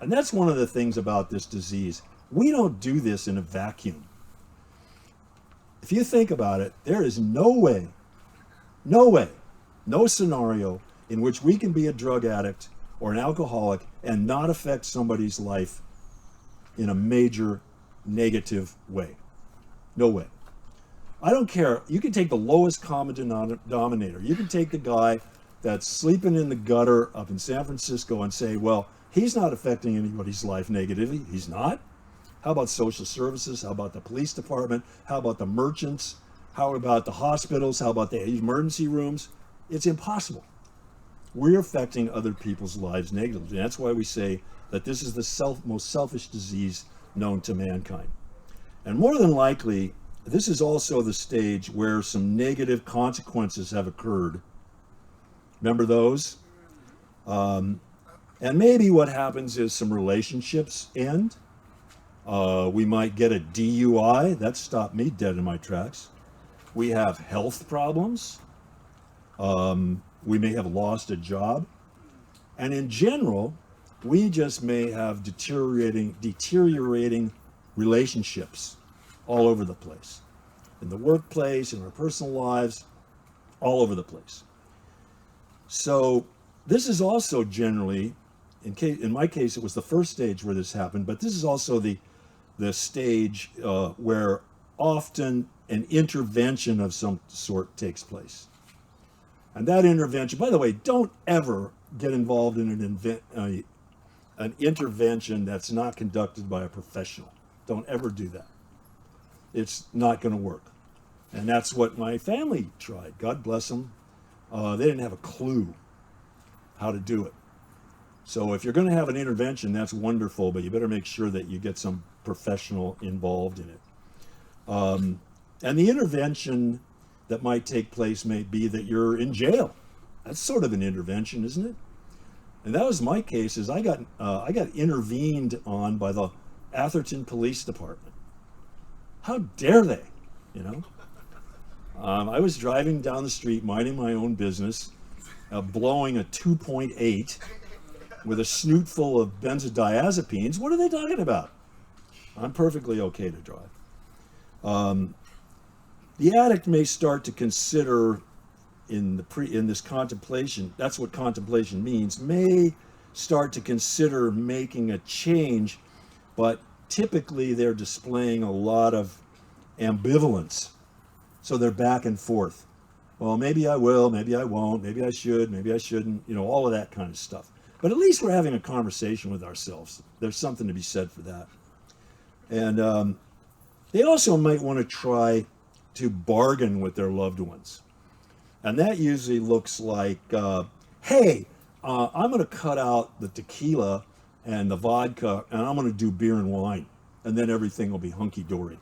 And that's one of the things about this disease. We don't do this in a vacuum. If you think about it, there is no way, no scenario in which we can be a drug addict or an alcoholic and not affect somebody's life in a major negative way. No way. I don't care. You can take the lowest common denominator. You can take the guy that's sleeping in the gutter up in San Francisco and say, well, he's not affecting anybody's life negatively. He's not. How about social services? How about the police department? How about the merchants? How about the hospitals? How about the emergency rooms? It's impossible. We're affecting other people's lives negatively. That's why we say that this is the most selfish disease known to mankind. And more than likely, this is also the stage where some negative consequences have occurred. Remember those? And maybe what happens is some relationships end. We might get a DUI. That stopped me dead in my tracks. We have health problems. We may have lost a job. And in general, we just may have deteriorating relationships all over the place. In the workplace, in our personal lives, all over the place. So this is also generally, in my case, it was the first stage where this happened, but this is also the stage where often an intervention of some sort takes place. And that intervention, by the way, don't ever get involved in an intervention that's not conducted by a professional. Don't ever do that. It's not going to work. And that's what my family tried. God bless them. They didn't have a clue how to do it. So if you're going to have an intervention, that's wonderful, but you better make sure that you get some professional involved in it. And the intervention that might take place may be that you're in jail. That's sort of an intervention, isn't it? And that was my case. Is I got intervened on by the Atherton Police Department. How dare they? You know, I was driving down the street, minding my own business, blowing a 2.8 with a snoot full of benzodiazepines. What are they talking about? I'm perfectly okay to drive. The addict may start to consider in this contemplation, that's what contemplation means, may start to consider making a change, but typically they're displaying a lot of ambivalence. So they're back and forth. Well, maybe I will, maybe I won't, maybe I should, maybe I shouldn't, you know, all of that kind of stuff. But at least we're having a conversation with ourselves. There's something to be said for that. And they also might want to try to bargain with their loved ones. And that usually looks like, hey, I'm going to cut out the tequila and the vodka, and I'm going to do beer and wine, and then everything will be hunky-dory.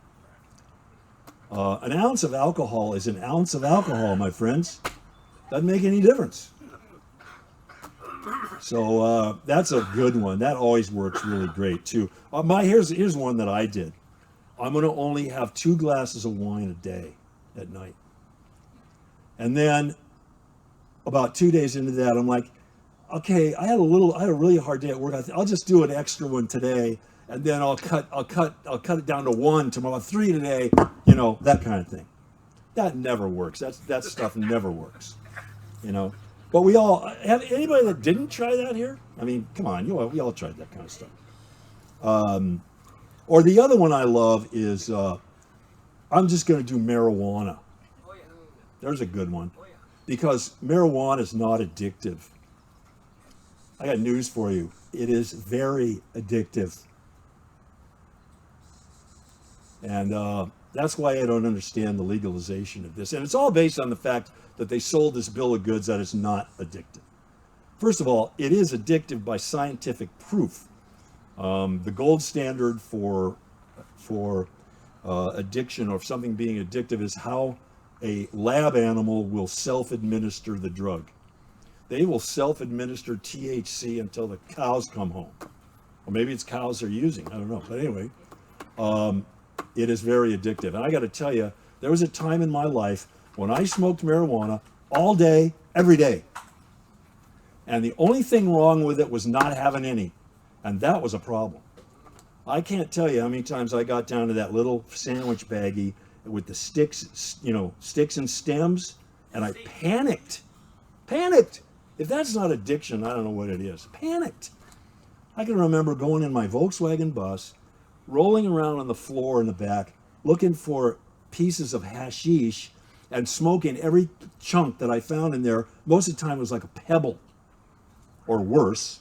An ounce of alcohol is an ounce of alcohol, my friends. Doesn't make any difference. So that's a good one. That always works really great, too. Here's one that I did. I'm going to only have 2 glasses of wine a day at night. And then about 2 days into that, I'm like, okay, I had a really hard day at work. I'll just do an extra one today, and then I'll cut it down to 1 tomorrow, 3 today, you know, that kind of thing. That never works. That stuff never works, you know. But we all have anybody that didn't try that here? I mean, come on, we all tried that kind of stuff. Or the other one I love is I'm just going to do marijuana. There's a good one, because marijuana is not addictive. I got news for you. It is very addictive. And that's why I don't understand the legalization of this. And it's all based on the fact that they sold this bill of goods that is not addictive. First of all, it is addictive by scientific proof. The gold standard for addiction, or something being addictive, is how a lab animal will self-administer the drug. They will self-administer THC until the cows come home. Or maybe it's cows they're using, I don't know. But anyway, it is very addictive. And I got to tell you, there was a time in my life when I smoked marijuana all day, every day. And the only thing wrong with it was not having any. And that was a problem. I can't tell you how many times I got down to that little sandwich baggie with the sticks, you know, sticks and stems, and I panicked. Panicked. If that's not addiction, I don't know what it is. Panicked. I can remember going in my Volkswagen bus, rolling around on the floor in the back, looking for pieces of hashish and smoking every chunk that I found in there. Most of the time it was like a pebble, or worse,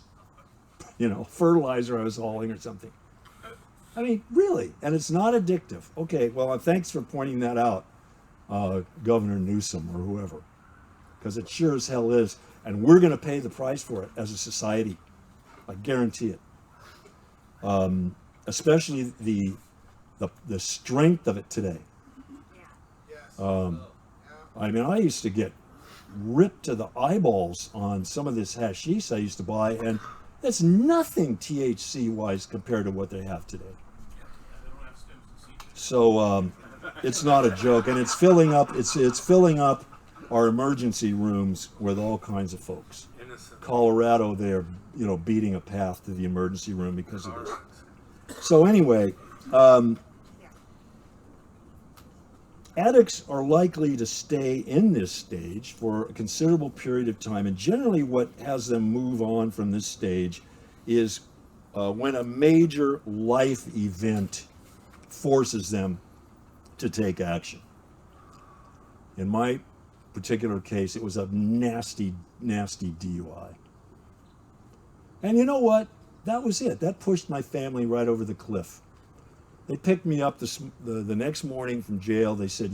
you know, fertilizer I was hauling or something. I mean, really, and it's not addictive. Okay, well, thanks for pointing that out, Governor Newsom or whoever, because it sure as hell is, and we're going to pay the price for it as a society. I guarantee it. Especially the strength of it today. I mean, I used to get ripped to the eyeballs on some of this hashish I used to buy, and it's nothing THC-wise compared to what they have today. So it's not a joke, and it's filling up. It's filling up our emergency rooms with all kinds of folks. Colorado, they're beating a path to the emergency room because of this. So anyway, addicts are likely to stay in this stage for a considerable period of time, and generally what has them move on from this stage is when a major life event forces them to take action. In my particular case, it was a nasty, nasty DUI. And you know what? That was it. That pushed my family right over the cliff. They picked me up the next morning from jail. They said,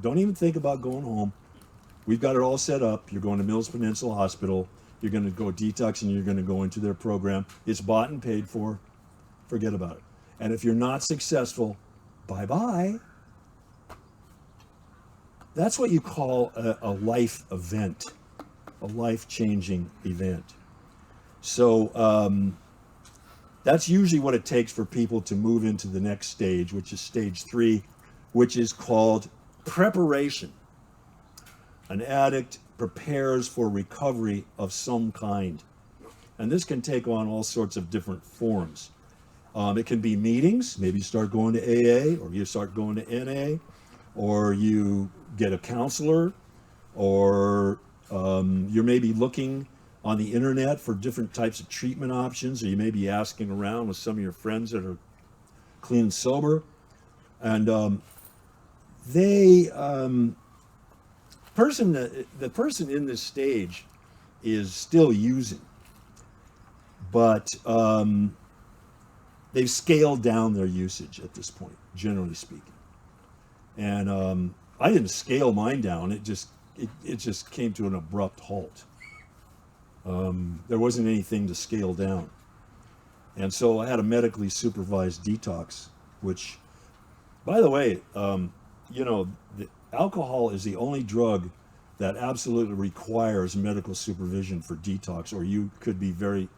don't even think about going home. We've got it all set up. You're going to Mills Peninsula Hospital. You're going to go detox, and you're going to go into their program. It's bought and paid for. Forget about it. And if you're not successful, bye-bye. That's what you call a life event, a life-changing event. So that's usually what it takes for people to move into the next stage, which is stage 3, which is called preparation. An addict prepares for recovery of some kind. And this can take on all sorts of different forms. It can be meetings. Maybe you start going to AA, or you start going to NA, or you get a counselor, or you're maybe looking on the internet for different types of treatment options, or you may be asking around with some of your friends that are clean and sober. And the person in this stage is still using, but they've scaled down their usage at this point, generally speaking. And I didn't scale mine down. It just came to an abrupt halt. There wasn't anything to scale down. And so I had a medically supervised detox, which, by the way, alcohol is the only drug that absolutely requires medical supervision for detox, or you could be very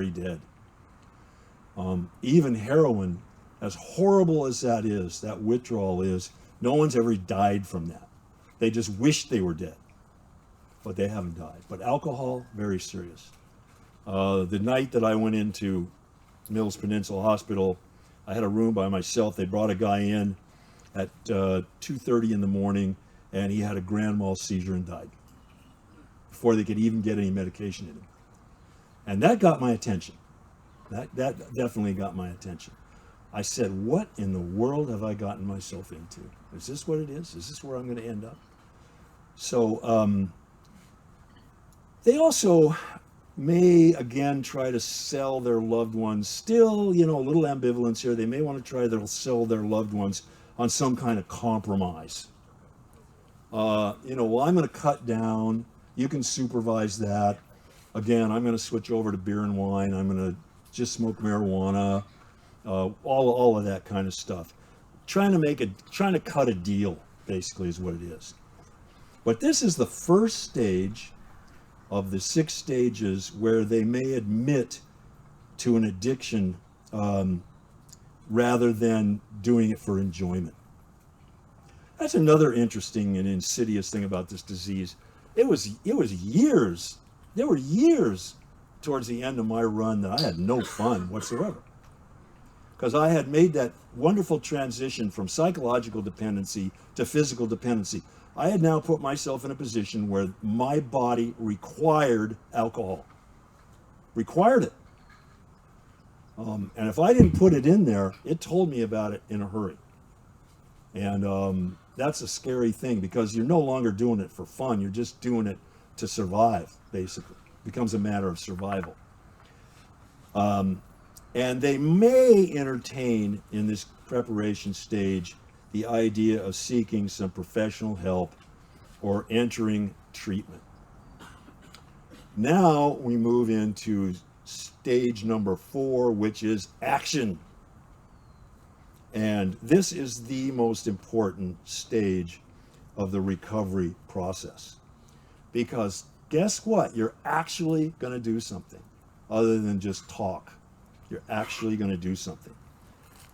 dead. Even heroin, as horrible as that withdrawal is, no one's ever died from that. They just wish they were dead, but they haven't died. But alcohol, very serious. The night that I went into Mills Peninsula Hospital, I had a room by myself. They brought a guy in at 2:30 in the morning, and he had a grand mal seizure and died before they could even get any medication in him. And that got my attention. That definitely got my attention. I said, what in the world have I gotten myself into? Is this what it is? Is this where I'm going to end up? So they also may again try to sell their loved ones. Still, you know, a little ambivalence here. They may want to try to sell their loved ones on some kind of compromise. You know, well, I'm going to cut down. You can supervise that. Again, I'm going to switch over to beer and wine. I'm going to just smoke marijuana. All of that kind of stuff. Trying to cut a deal, basically, is what it is. But this is the first stage of the 6 stages where they may admit to an addiction rather than doing it for enjoyment. That's another interesting and insidious thing about this disease. It was years. There were years towards the end of my run that I had no fun whatsoever, because I had made that wonderful transition from psychological dependency to physical dependency. I had now put myself in a position where my body required alcohol, required it. And if I didn't put it in there, it told me about it in a hurry. And that's a scary thing, because you're no longer doing it for fun. You're just doing it to survive, basically. It becomes a matter of survival. And they may entertain in this preparation stage the idea of seeking some professional help or entering treatment. Now we move into stage number 4, which is action. And this is the most important stage of the recovery process. Because guess what? You're actually going to do something other than just talk. You're actually going to do something.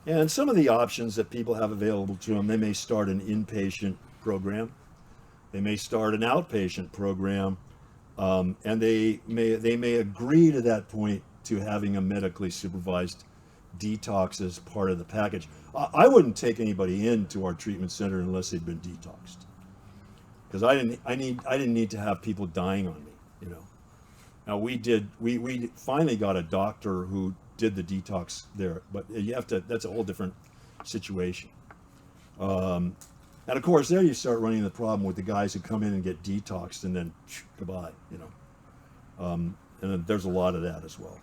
And some of the options that people have available to them, they may start an inpatient program. They may start an outpatient program. And they may agree to that point to having a medically supervised detox as part of the package. I wouldn't take anybody into our treatment center unless they'd been detoxed, because I didn't need to have people dying on me, you know. Now we finally got a doctor who did the detox there, but you have to, that's a whole different situation. And of course there you start running the problem with the guys who come in and get detoxed and then goodbye, you know. And then there's a lot of that as well.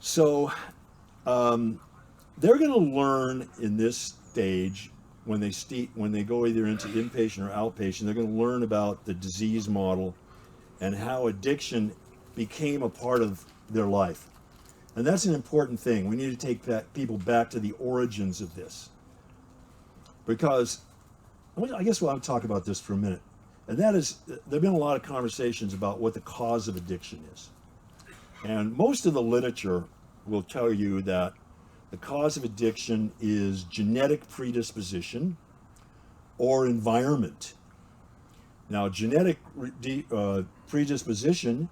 So they're going to learn in this stage, when they go either into inpatient or outpatient, they're going to learn about the disease model and how addiction became a part of their life. And that's an important thing. We need to take people back to the origins of this, because I guess I'll talk about this for a minute. And that is, there have been a lot of conversations about what the cause of addiction is. And most of the literature will tell you that the cause of addiction is genetic predisposition or environment. Now, genetic predisposition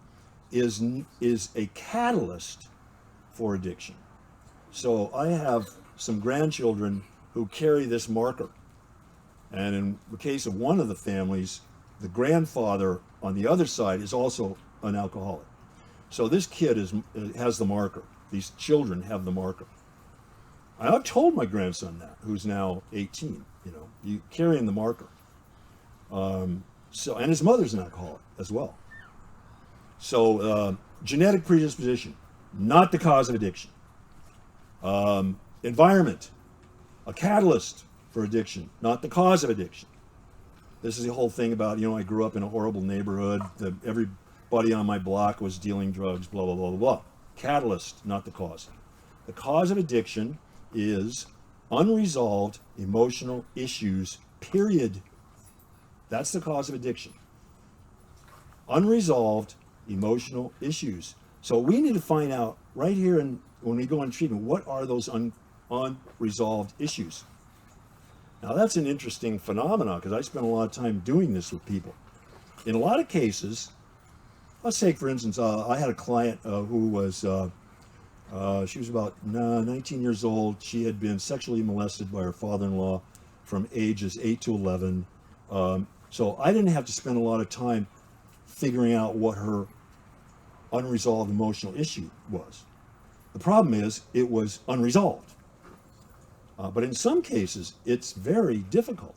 is a catalyst for addiction. So I have some grandchildren who carry this marker. And in the case of one of the families, the grandfather on the other side is also an alcoholic. So this kid has the marker. These children have the marker. I've told my grandson that, who's now 18, you know, you carrying the marker. And his mother's an alcoholic as well. So genetic predisposition, not the cause of addiction. Environment, a catalyst for addiction, not the cause of addiction. This is the whole thing about, you know, I grew up in a horrible neighborhood. Everybody on my block was dealing drugs, blah, blah, blah, blah, blah. Catalyst, not the cause. The cause of addiction is unresolved emotional issues, period. That's the cause of addiction. Unresolved emotional issues. So we need to find out right here, when we go on treatment, what are those unresolved issues? Now that's an interesting phenomenon, because I spend a lot of time doing this with people. In a lot of cases, let's take, for instance, I had a client who was, she was about 19 years old. She had been sexually molested by her father-in-law from ages 8 to 11. So I didn't have to spend a lot of time figuring out what her unresolved emotional issue was. The problem is it was unresolved. But in some cases, it's very difficult.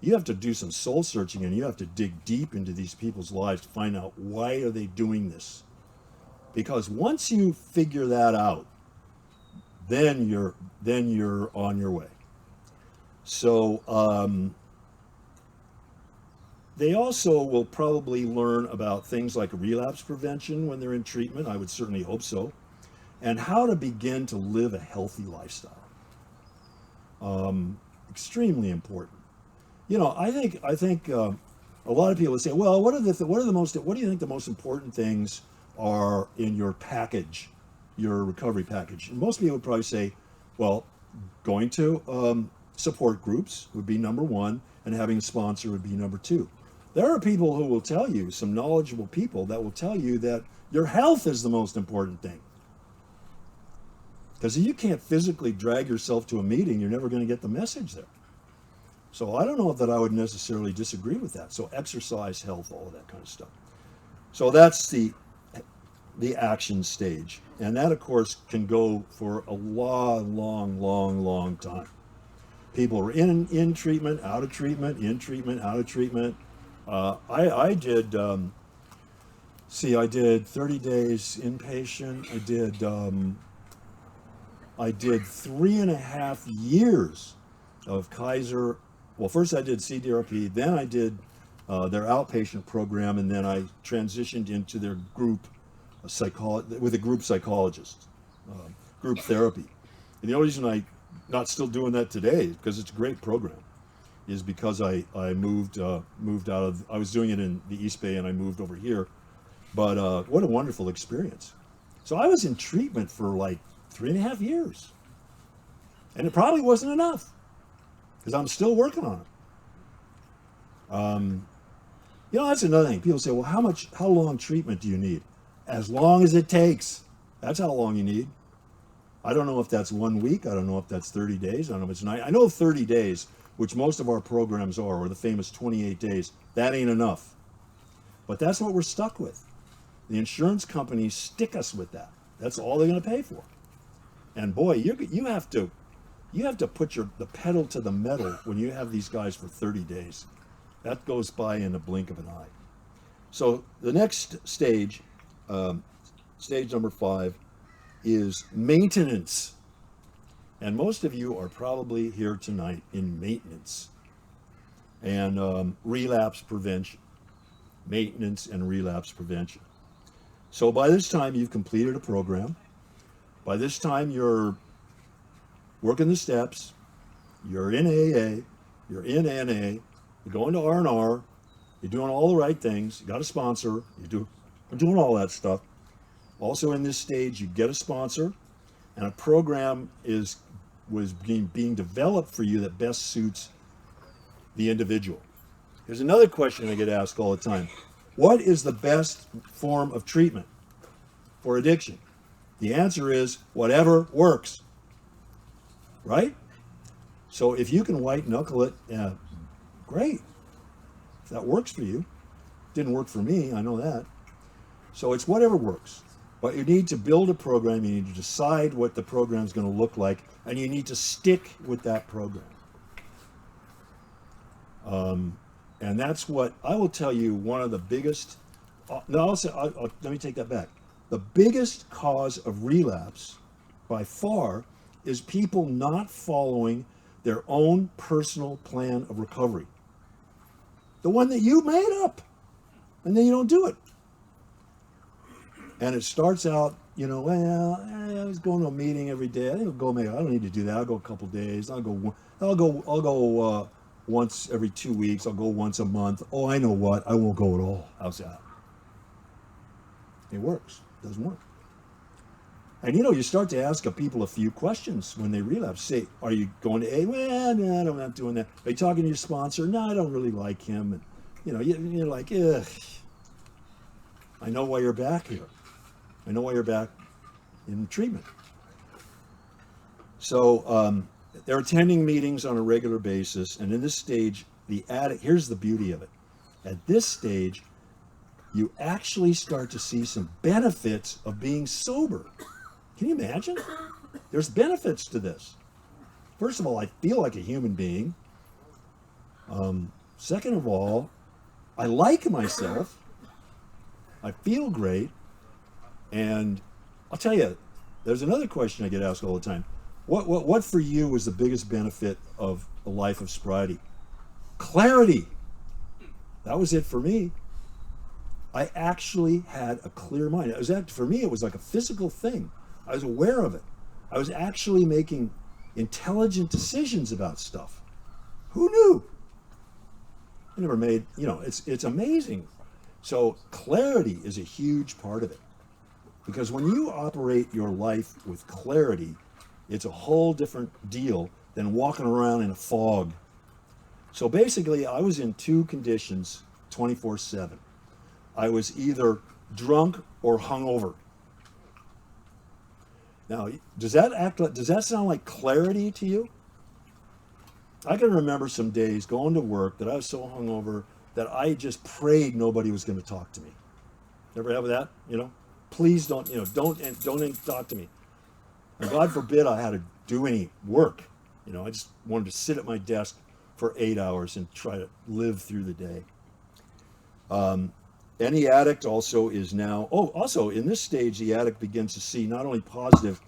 You have to do some soul searching, and you have to dig deep into these people's lives to find out why are they doing this. Because once you figure that out, then you're on your way. So they also will probably learn about things like relapse prevention when they're in treatment. I would certainly hope so. And how to begin to live a healthy lifestyle. Extremely important. You know, I think a lot of people would say, well, what do you think the most important things are in your package, your recovery package? And most people would probably say, well, going to support groups would be number one, and having a sponsor would be number two. There are people who will tell you, some knowledgeable people that will tell you that your health is the most important thing. Because if you can't physically drag yourself to a meeting, you're never going to get the message there. So I don't know that I would necessarily disagree with that. So exercise, health, all of that kind of stuff. So that's the action stage. And that, of course, can go for a long time. People are in treatment, out of treatment, in treatment, out of treatment. I did 30 days inpatient. I did 3.5 years of Kaiser. Well, first I did CDRP, then I did their outpatient program, and then I transitioned into their group with a group psychologist, group therapy. And the only reason I'm not still doing that today, because it's a great program, is because I moved out of, I was doing it in the East Bay and I moved over here. But what a wonderful experience. So I was in treatment for like 3.5 years. And it probably wasn't enough, because I'm still working on it. You know, that's another thing. People say, well, how long treatment do you need? As long as it takes. That's how long you need. I don't know if that's 1 week. I don't know if that's 30 days. I don't know if it's 9. I know 30 days, which most of our programs are, or the famous 28 days. That ain't enough. But that's what we're stuck with. The insurance companies stick us with that. That's all they're going to pay for. And boy, you have to put the pedal to the metal when you have these guys for 30 days. That goes by in the blink of an eye. So the next stage, stage number 5, is maintenance. And most of you are probably here tonight in maintenance and relapse prevention. Maintenance and relapse prevention. So by this time you've completed a program. By this time you're working the steps, you're in AA, you're in NA, you're going to R&R, you're doing all the right things, you got a sponsor, you're doing all that stuff. Also in this stage, you get a sponsor, and a program was being developed for you that best suits the individual. There's another question I get asked all the time. What is the best form of treatment for addiction? The answer is whatever works. Right? So if you can white knuckle it, great. If that works for you. Didn't work for me, I know that. So it's whatever works. But you need to build a program, you need to decide what the program is going to look like, and you need to stick with that program. And that's what I will tell you, one of the biggest, let me take that back. The biggest cause of relapse by far is people not following their own personal plan of recovery. The one that you made up, and then you don't do it. And it starts out, well, I was going to a meeting every day. I don't need to do that. I'll go a couple days. I'll go once every 2 weeks. I'll go once a month. Oh, I know what. I won't go at all. How's that? It works. It doesn't work. And you start to ask people a few questions when they relapse. Say, are you going to A? Well, no, I'm not doing that. Are you talking to your sponsor? No, I don't really like him. And you're like, ugh. I know why you're back here. I know why you're back in treatment. So they're attending meetings on a regular basis, and in this stage, the addict, here's the beauty of it. At this stage, you actually start to see some benefits of being sober. Can you imagine? There's benefits to this. First of all, I feel like a human being. Second of all, I like myself. I feel great. And I'll tell you, there's another question I get asked all the time. What for you was the biggest benefit of a life of sobriety? Clarity. That was it for me. I actually had a clear mind. For me, it was like a physical thing. I was aware of it. I was actually making intelligent decisions about stuff. Who knew? I never made, it's amazing. So clarity is a huge part of it. Because when you operate your life with clarity, it's a whole different deal than walking around in a fog. So basically, I was in two conditions 24/7. I was either drunk or hungover. Now, does that sound like clarity to you? I can remember some days going to work that I was so hungover that I just prayed nobody was going to talk to me. Ever have that? Please don't talk to me. And God forbid I had to do any work. I just wanted to sit at my desk for 8 hours and try to live through the day. Any addict also is now, also in this stage, the addict begins to see not only positive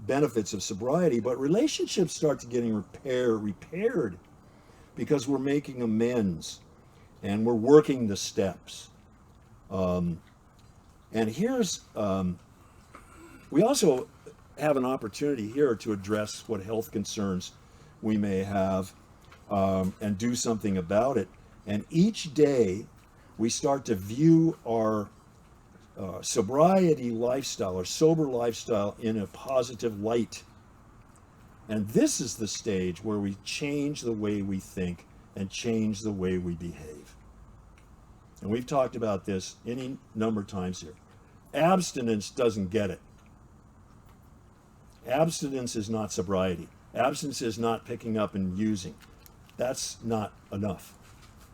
benefits of sobriety, but relationships start to getting repaired because we're making amends and we're working the steps. And here's, we also have an opportunity here to address what health concerns we may have and do something about it. And each day we start to view our sobriety lifestyle or sober lifestyle in a positive light. And this is the stage where we change the way we think and change the way we behave. And we've talked about this any number of times here. Abstinence doesn't get it. Abstinence is not sobriety. Abstinence is not picking up and using. That's not enough.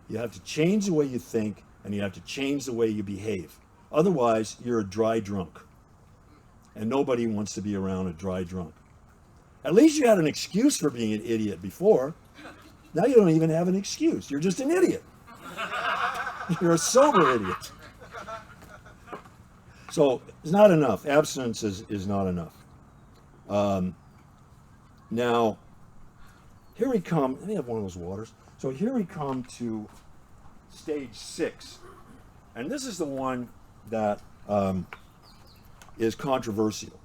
You have to change the way you think and you have to change the way you behave. Otherwise, you're a dry drunk. And nobody wants to be around a dry drunk. At least you had an excuse for being an idiot before. Now you don't even have an excuse. You're just an idiot. You're a sober idiot. So it's not enough. Abstinence is not enough. Now, here we come. Let me have one of those waters. So here we come to stage 6. And this is the one that is controversial.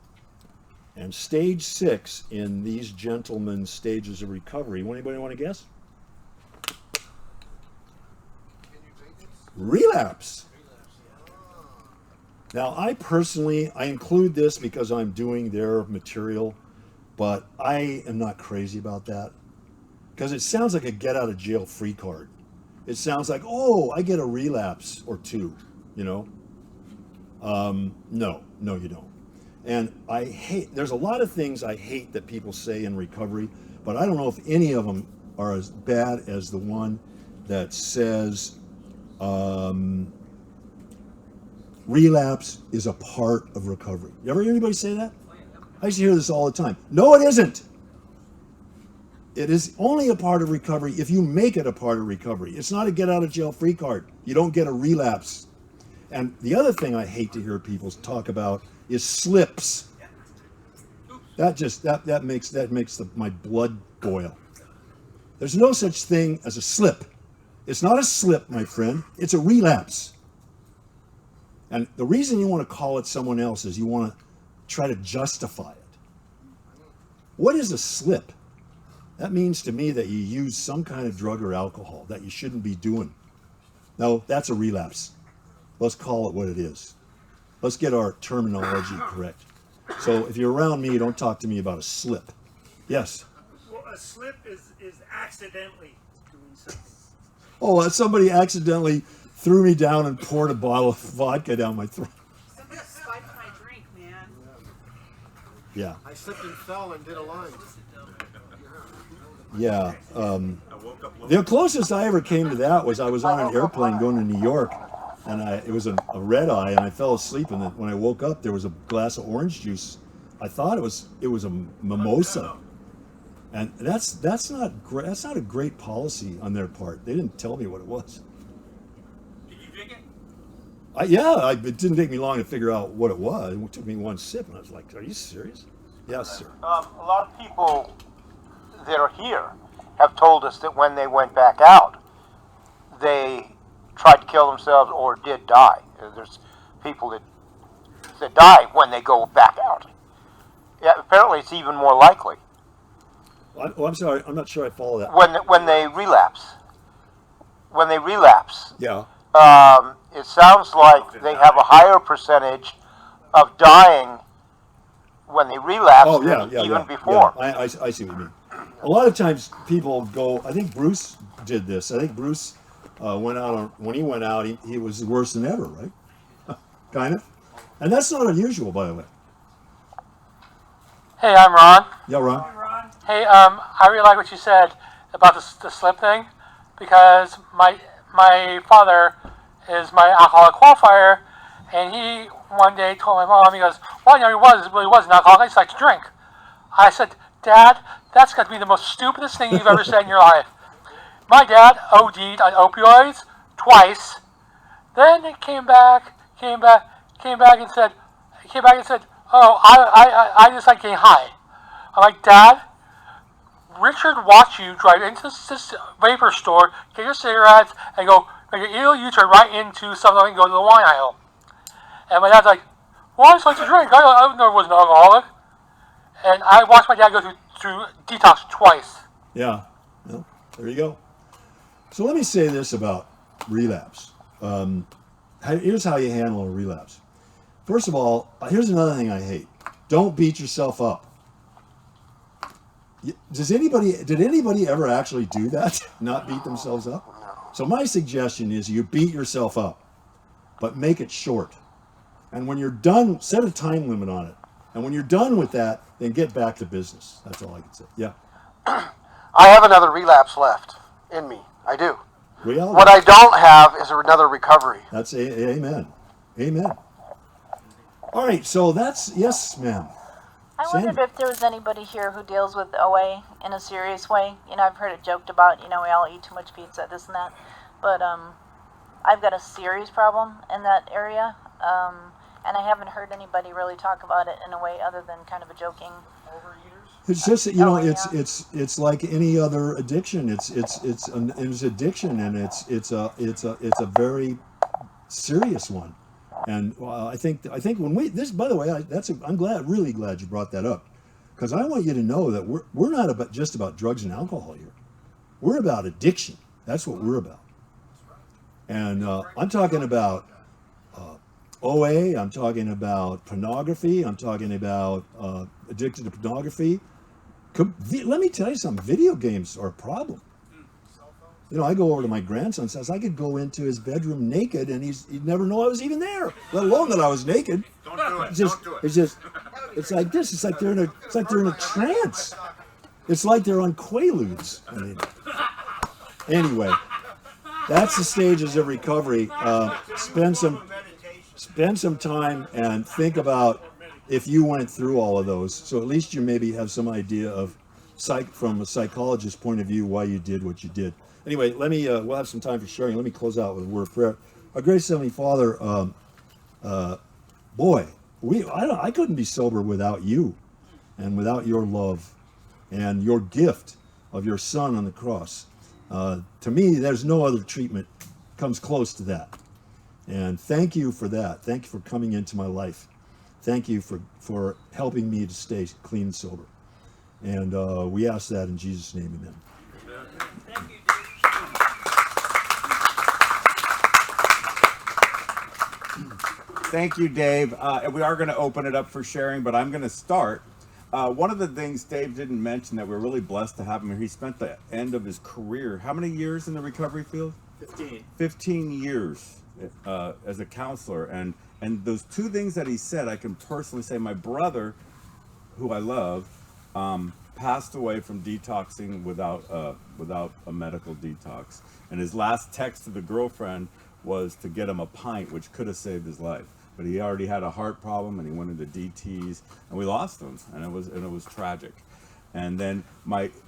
And stage 6 in these gentlemen's stages of recovery, anybody want to guess? Relapse. Now, I personally, I include this because I'm doing their material, but I am not crazy about that. Because it sounds like a get out of jail free card. It sounds like, oh, I get a relapse or two, No, you don't. And I hate, there's a lot of things I hate that people say in recovery, but I don't know if any of them are as bad as the one that says relapse is a part of recovery. You ever hear anybody say that? I used to hear this all the time. No, it isn't. It is only a part of recovery if you make it a part of recovery. It's not a get out of jail free card. You don't get a relapse. And the other thing I hate to hear people talk about is slips. That makes my blood boil. There's no such thing as a slip. It's not a slip, my friend. It's a relapse. And the reason you want to call it someone else is you want to try to justify it. What is a slip? That means to me that you use some kind of drug or alcohol that you shouldn't be doing. No, that's a relapse. Let's call it what it is. Let's get our terminology correct. So if you're around me, don't talk to me about a slip. Yes? Well, a slip is accidentally doing something. Oh, somebody accidentally threw me down and poured a bottle of vodka down my throat. Somebody spiked my drink, man. Yeah. I slipped and fell and did a line. Yeah. The closest I ever came to that was I was on an airplane going to New York, and it was a red eye, and I fell asleep. And when I woke up, there was a glass of orange juice. I thought it was a mimosa, and that's not great. That's not a great policy on their part. They didn't tell me what it was. Did you drink it? It didn't take me long to figure out what it was. It took me one sip, and I was like, "Are you serious?" Yes, sir. A lot of people that are here have told us that when they went back out, they tried to kill themselves or did die. There's people that die when they go back out. Yeah, apparently it's even more likely I'm sorry. I'm not sure I follow that. when they relapse. When they relapse, Yeah. it sounds like they have a higher percentage of dying when they relapse Oh, yeah, than yeah, even yeah. before. Yeah, I see what you mean. A lot of times people go. I think Bruce did this. I think Bruce went out when he went out. He was worse than ever, right? Kind of. And that's not unusual, by the way. Hey, I'm Ron. Yeah, Ron. Hey, I really like what you said about the slip thing, because my father is my alcoholic qualifier, and he one day told my mom, he goes, "Well, you know, he really was an alcoholic. I just like to drink." I said, "Dad, that's got to be the most stupidest thing you've ever said in your life." My dad OD'd on opioids twice. Then it came back and said, "Oh, I just like getting high." I'm like, "Dad, Richard watched you drive into this vapor store, get your cigarettes, and go make an illegal U-turn right into something and go to the wine aisle." And my dad's like, "Well, I just like to drink. I never was an alcoholic." And I watched my dad go through detox twice. Yeah. Well, there you go. So let me say this about relapse. Here's how you handle a relapse. First of all, here's another thing I hate. Don't beat yourself up. Did anybody ever actually do that? Not beat themselves up? So my suggestion is you beat yourself up, but make it short. And when you're done, set a time limit on it. And when you're done with that, then get back to business. That's all I can say. Yeah. I have another relapse left in me. I do. Reality. What I don't have is another recovery. That's amen. Amen. All right, so that's, yes, ma'am. I Sandy. wondered if there was anybody here who deals with OA in a serious way. You know, I've heard it joked about, you know, we all eat too much pizza, this and that. But I've got a serious problem in that area. And I haven't heard anybody really talk about it in a way other than kind of a joking. It's just, you know, it's like any other addiction. It's addiction, and it's a very serious one. And I think when by the way, I'm really glad you brought that up, because I want you to know that we're not just about drugs and alcohol here. We're about addiction. That's what we're about. And I'm talking about OA. I'm talking about pornography. I'm talking about addicted to pornography. Let me tell you something. Video games are a problem. You know, I go over to my grandson, says I could go into his bedroom naked, and he'd never know I was even there, let alone that I was naked. Don't do it. Don't do it. It's like this. It's like they're in a trance. It's like they're on Quaaludes. I mean, anyway, that's the stages of recovery. Spend some time and think about if you went through all of those. So at least you maybe have some idea of from a psychologist's point of view why you did what you did. Anyway, we'll have some time for sharing. Let me close out with a word of prayer. Our gracious Heavenly Father, I couldn't be sober without you, and without your love and your gift of your Son on the cross. To me, there's no other treatment comes close to that. And thank you for that. Thank you for coming into my life. Thank you for helping me to stay clean and sober. And we ask that in Jesus' name, amen. Thank you, Dave. We are going to open it up for sharing, but I'm going to start. One of the things Dave didn't mention that we're really blessed to have him here, he spent the end of his career. How many years in the recovery field? 15 years as a counselor, and those two things that he said, I can personally say. My brother, who I love, passed away from detoxing without a medical detox, and his last text to the girlfriend was to get him a pint, which could have saved his life. But he already had a heart problem, and he went into DTs, and we lost him, and it was tragic. And then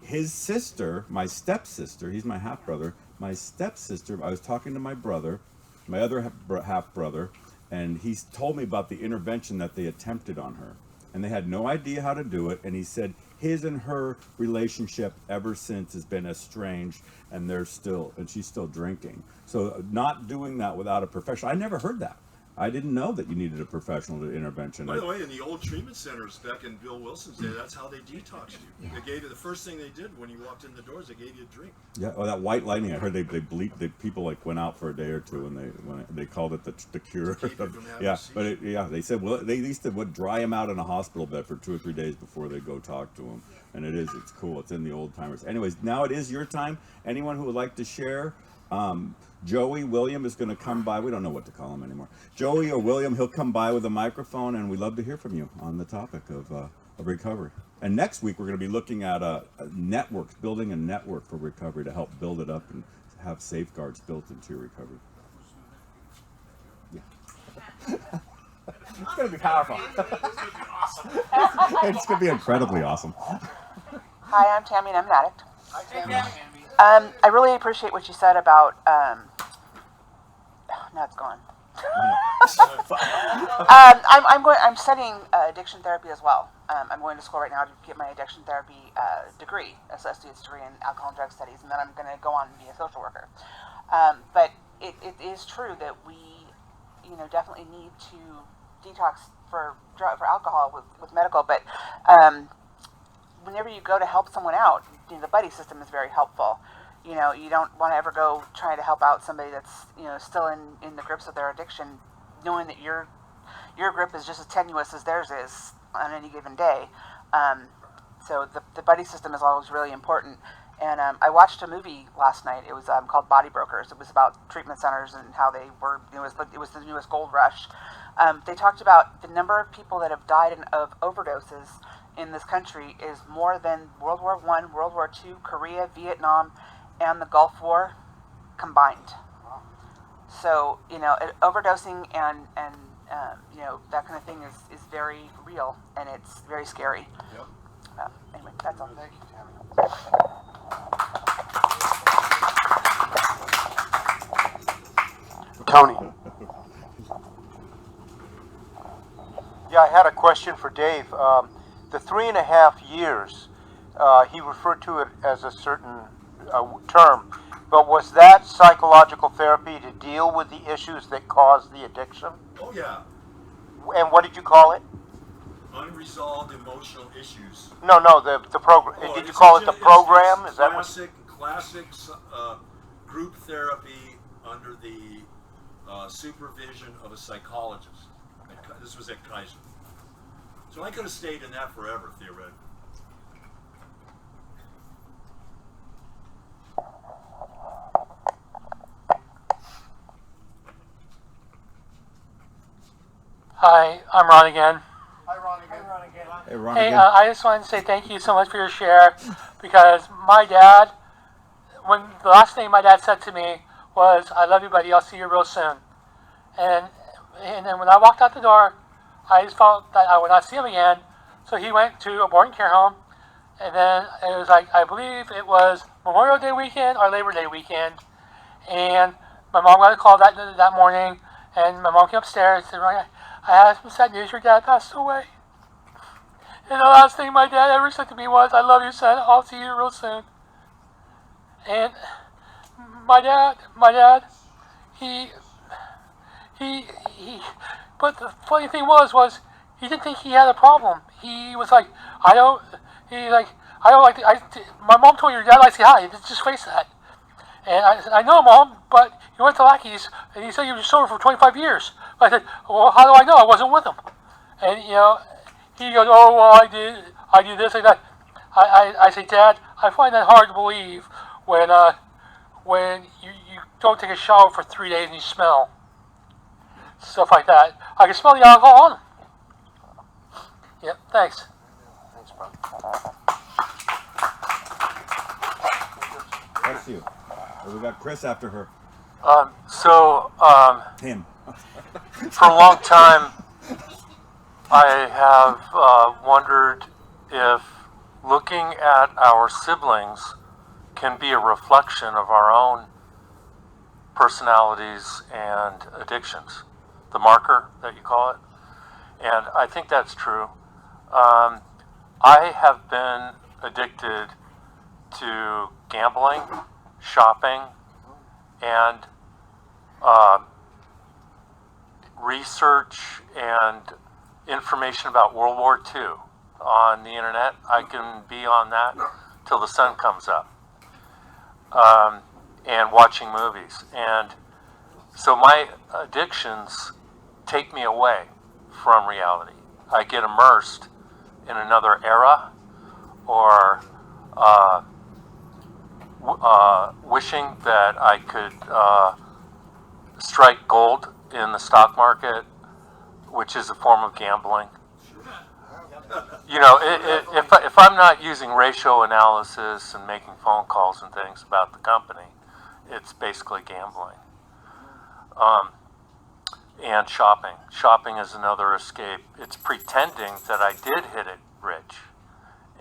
his sister, my stepsister, he's my half brother. My stepsister, I was talking to my brother, my other half brother, and he told me about the intervention that they attempted on her, and they had no idea how to do it. And he said his and her relationship ever since has been estranged, and she's still drinking. So not doing that without a professional. I never heard that. I didn't know that you needed a professional intervention. By the way, in the old treatment centers back in Bill Wilson's day, that's how they detoxed you. They gave you the first thing they did when you walked in the doors. They gave you a drink. Yeah. Oh, that white lightning! I heard people like went out for a day or two, and they called it the cure. Yeah, but they said they used to dry him out in a hospital bed for 2 or 3 days before they go talk to him. And it's cool. It's in the old timers. Anyways, now it is your time. Anyone who would like to share. Joey, William is going to come by. We don't know what to call him anymore. Joey or William, he'll come by with a microphone, and we'd love to hear from you on the topic of recovery. And next week, we're going to be looking at networks, building a network for recovery to help build it up and have safeguards built into your recovery. Yeah. It's going to be powerful. It's going to be incredibly awesome. Hi, I'm Tammy, and I'm an addict. Hi, Tammy. I really appreciate what you said about. Now it's gone. I'm studying addiction therapy as well. I'm going to school right now to get my addiction therapy degree, associate's degree in alcohol and drug studies, and then I'm going to go on and be a social worker. But it is true that we, definitely need to detox for alcohol with medical, but. Whenever you go to help someone out, the buddy system is very helpful. You don't want to ever go trying to help out somebody that's still in the grips of their addiction, knowing that your grip is just as tenuous as theirs is on any given day. So the buddy system is always really important. And I watched a movie last night. It was called Body Brokers. It was about treatment centers and how they were. It was the newest gold rush. They talked about the number of people that have died of overdoses in this country is more than World War I, World War II, Korea, Vietnam, and the Gulf War combined. So, overdosing and that kind of thing is very real, and it's very scary. Yep. Anyway, that's all. Thank you, Tony. Yeah, I had a question for Dave. The 3.5 years, he referred to it as a certain term, but was that psychological therapy to deal with the issues that caused the addiction? Oh, yeah. And what did you call it? Unresolved emotional issues. No, the program. Did you call it the program? Is that classic group therapy under the supervision of a psychologist. This was at Kaiser. So I could have stayed in that forever, theoretically. Hi, I'm Ron again. Hi, Ron again. Hey, Ron Hey, again. I just wanted to say thank you so much for your share, because my dad, when the last thing my dad said to me was, "I love you, buddy. I'll see you real soon." And then when I walked out the door, I just felt that I would not see him again. So he went to a boarding care home, and then it was like, I believe it was Memorial Day weekend or Labor Day weekend, and my mom got a call that morning, and my mom came upstairs and said, "I have some sad news. Your dad passed away." And the last thing my dad ever said to me was, "I love you, son. I'll see you real soon." And my dad, he but the funny thing was he didn't think he had a problem. He was like, my mom told me your dad likes to hide. Just face that. And I said, "I know, Mom, but he went to Lackey's, and he said he was sober for 25 years. I said, "Well, how do I know? I wasn't with him." And, he goes, "Oh, well, I did this, like that." I say, "Dad, I find that hard to believe when when you don't take a shower for 3 days and you smell. Stuff like that. I can smell the alcohol on them. Yep, thanks. Thanks, bro. Bless you. Oh, we got Chris after her. Him. For a long time, I have wondered if looking at our siblings can be a reflection of our own personalities and addictions. The marker that you call it. And I think that's true. I have been addicted to gambling, shopping, and research and information about World War II on the internet. I can be on that till the sun comes up, and watching movies. And so my addictions take me away from reality. I get immersed in another era, or wishing that I could strike gold in the stock market, which is a form of gambling. You know, if I'm not using ratio analysis and making phone calls and things about the company, it's basically gambling. And shopping. Shopping is another escape. It's pretending that I did hit it rich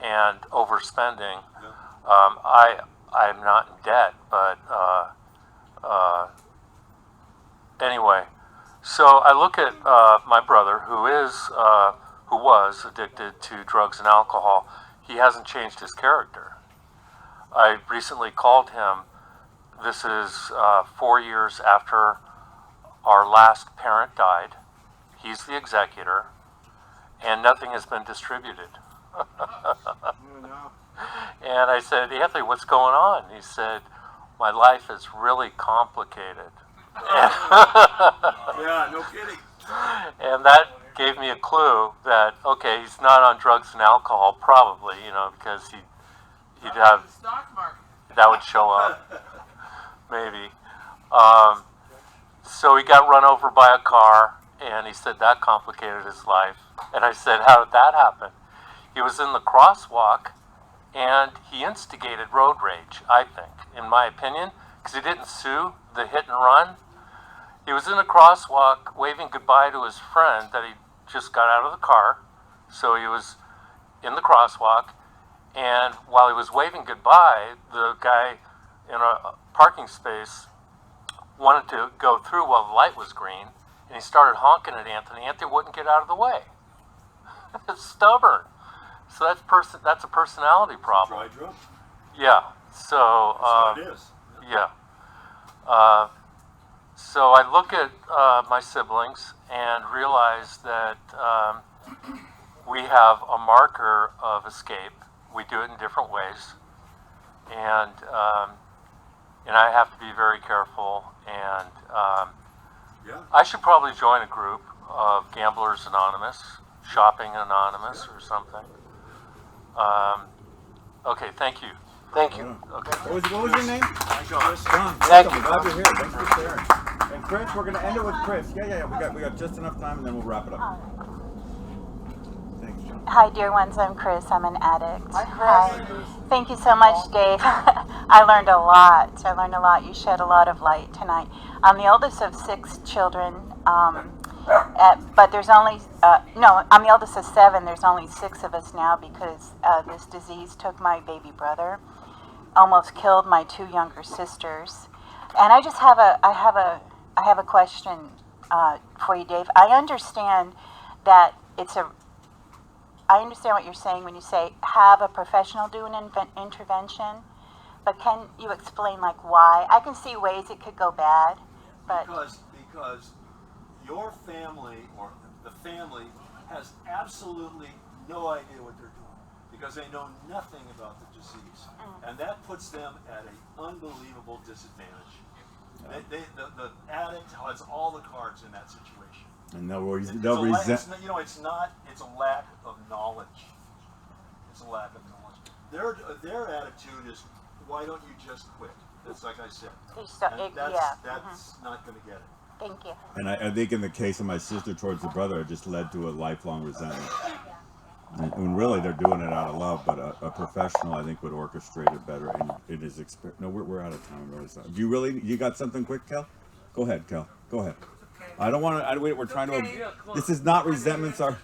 and overspending. I'm not in debt, but anyway. So I look at my brother, who was addicted to drugs and alcohol. He hasn't changed his character. I recently called him. This is 4 years after our last parent died. He's the executor, and nothing has been distributed. And I said, Anthony, what's going on? He said, my life is really complicated. Yeah, no kidding. And that gave me a clue that, okay, he's not on drugs and alcohol, probably, you know, because he'd have, The stock market. that would show up, maybe. So he got run over by a car, and he said that complicated his life. And I said, how did that happen? He was in the crosswalk, and he instigated road rage, I think, in my opinion, because he didn't sue the hit and run. He was in the crosswalk waving goodbye to his friend that he just got out of the car. So he was in the crosswalk, and while he was waving goodbye, the guy in a parking space wanted to go through while the light was green, and he started honking at Anthony. Anthony wouldn't get out of the way. It's stubborn. So that's a personality problem. Dry drunk. Yeah. So That's what it is. yeah. So I look at my siblings and realize that we have a marker of escape. We do it in different ways, and I have to be very careful. And Yeah. I should probably join a group of Gamblers Anonymous, Shopping Anonymous, or something. Okay, thank you. Thank you. Okay. What was your name? John. Thank you. Glad you're here. Thanks for sharing. And Chris, we're gonna end it with Chris. Yeah. We got just enough time, and then we'll wrap it up. Thanks, John. Hi, dear ones. I'm Chris. I'm an addict. Hi. Thank you so much, Dave. I learned a lot. You shed a lot of light tonight. I'm the oldest of 6 children, but there's only, I'm the oldest of 7. There's only 6 of us now because this disease took my baby brother, almost killed my 2 younger sisters. And I just have I have a question for you, Dave. I understand that I understand what you're saying when you say have a professional do an intervention, but can you explain like why? I can see ways it could go bad, but Because your family or the family has absolutely no idea what they're doing because they know nothing about the disease, and that puts them at an unbelievable disadvantage. The addict has all the cards in that situation. And they'll resent. It's a lack of knowledge. It's a lack of knowledge. Their attitude is, why don't you just quit? That's like I said. Yeah. That's not going to get it. Thank you. And I think in the case of my sister towards the brother, it just led to a lifelong resentment. And really, they're doing it out of love, but a professional, I think, would orchestrate it better. And it is no, we're out of time. Really, do you got something quick, Kel? Go ahead, Kel. Go ahead. I don't want to. We're trying to. This is not resentments. All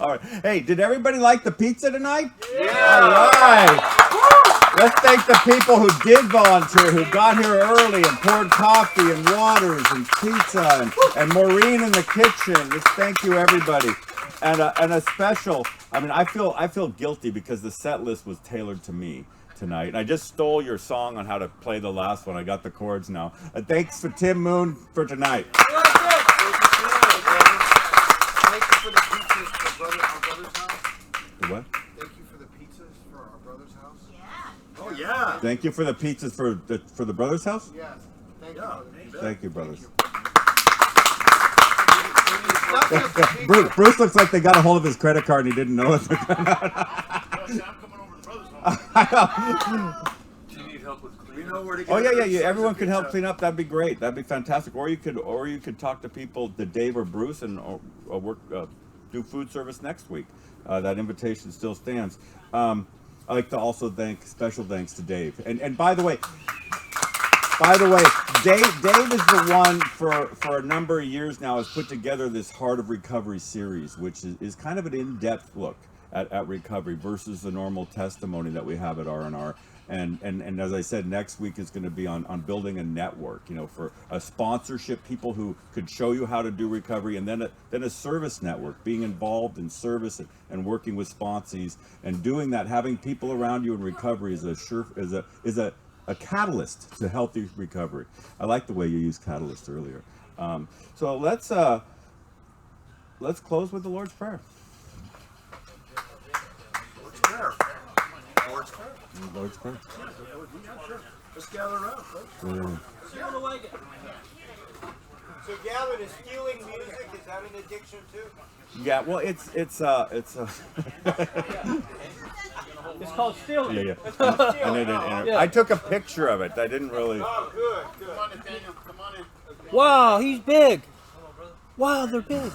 right. Hey, did everybody like the pizza tonight? Yeah. All right. Let's thank the people who did volunteer, who got here early and poured coffee and waters and pizza and Maureen in the kitchen. Just thank you, everybody. And a special. I mean, I feel guilty because the set list was tailored to me tonight. And I just stole your song on how to play the last one. I got the chords now. Thanks for Tim Moon for tonight. Thank you for the pizzas for our brother's house. The what? Thank you for the pizzas for our brother's house. Yeah. Oh yeah. Thank you for the pizzas for the brother's house. Yes. Thank you. Thank you, brothers. Thank you. Bruce looks like they got a hold of his credit card and he didn't know it. I'm coming over to the brother's house. Do you need help with We cleaning? know where to get Oh yeah. it. Everyone can help clean up. That'd be great. That'd be fantastic. Or you could talk to people, to Dave or Bruce, and do food service next week. That invitation still stands. I'd like to also special thanks to Dave. And by the way, Dave is the one for a number of years now has put together this Heart of Recovery series, which is kind of an in-depth look at recovery versus the normal testimony that we have at R&R. And as I said, next week is going to be on building a network, for a sponsorship, people who could show you how to do recovery, and then a service network, being involved in service and working with sponsees and doing that, having people around you in recovery is a catalyst to healthy recovery. I like the way you used catalyst earlier. So let's close with the Lord's Prayer. Lord's Prayer. Lord's Prayer. Lord's Prayer. Let's gather around, folks. So Gavin, is stealing music, is that an addiction too? Yeah, well, it's It's called stealing. yeah. I took a picture of it. I didn't really. Oh, good. Come on, Nathaniel. Come on in. Wow, he's big. Wow, they're big.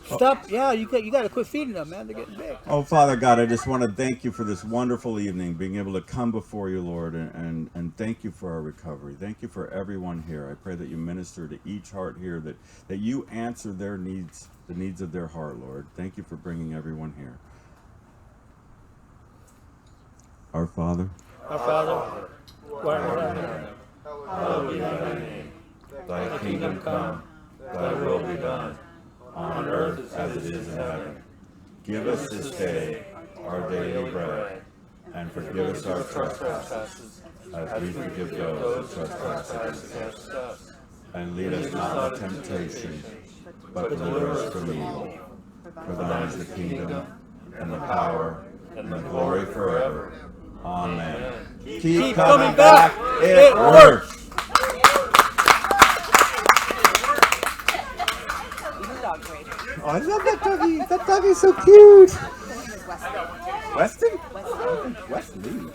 Stop! Yeah, you got to quit feeding them, man. They're getting big. Oh, Father God, I just want to thank you for this wonderful evening, being able to come before you, Lord, and thank you for our recovery. Thank you for everyone here. I pray that you minister to each heart here, that you answer their needs, the needs of their heart, Lord. Thank you for bringing everyone here. Our Father, Our Father, who art in heaven, hallowed be thy name. Thy kingdom come, thy will be done, on earth as it is in heaven. Give us this day our daily bread, and forgive us our trespasses, as we forgive those who trespass against us. And lead us not into temptation, but deliver us from evil. For thine is the kingdom, and the power, and the glory forever. Amen. Keep coming back. It works. Oh, I love that doggy. That doggy's so cute. Weston? Weston? Weston.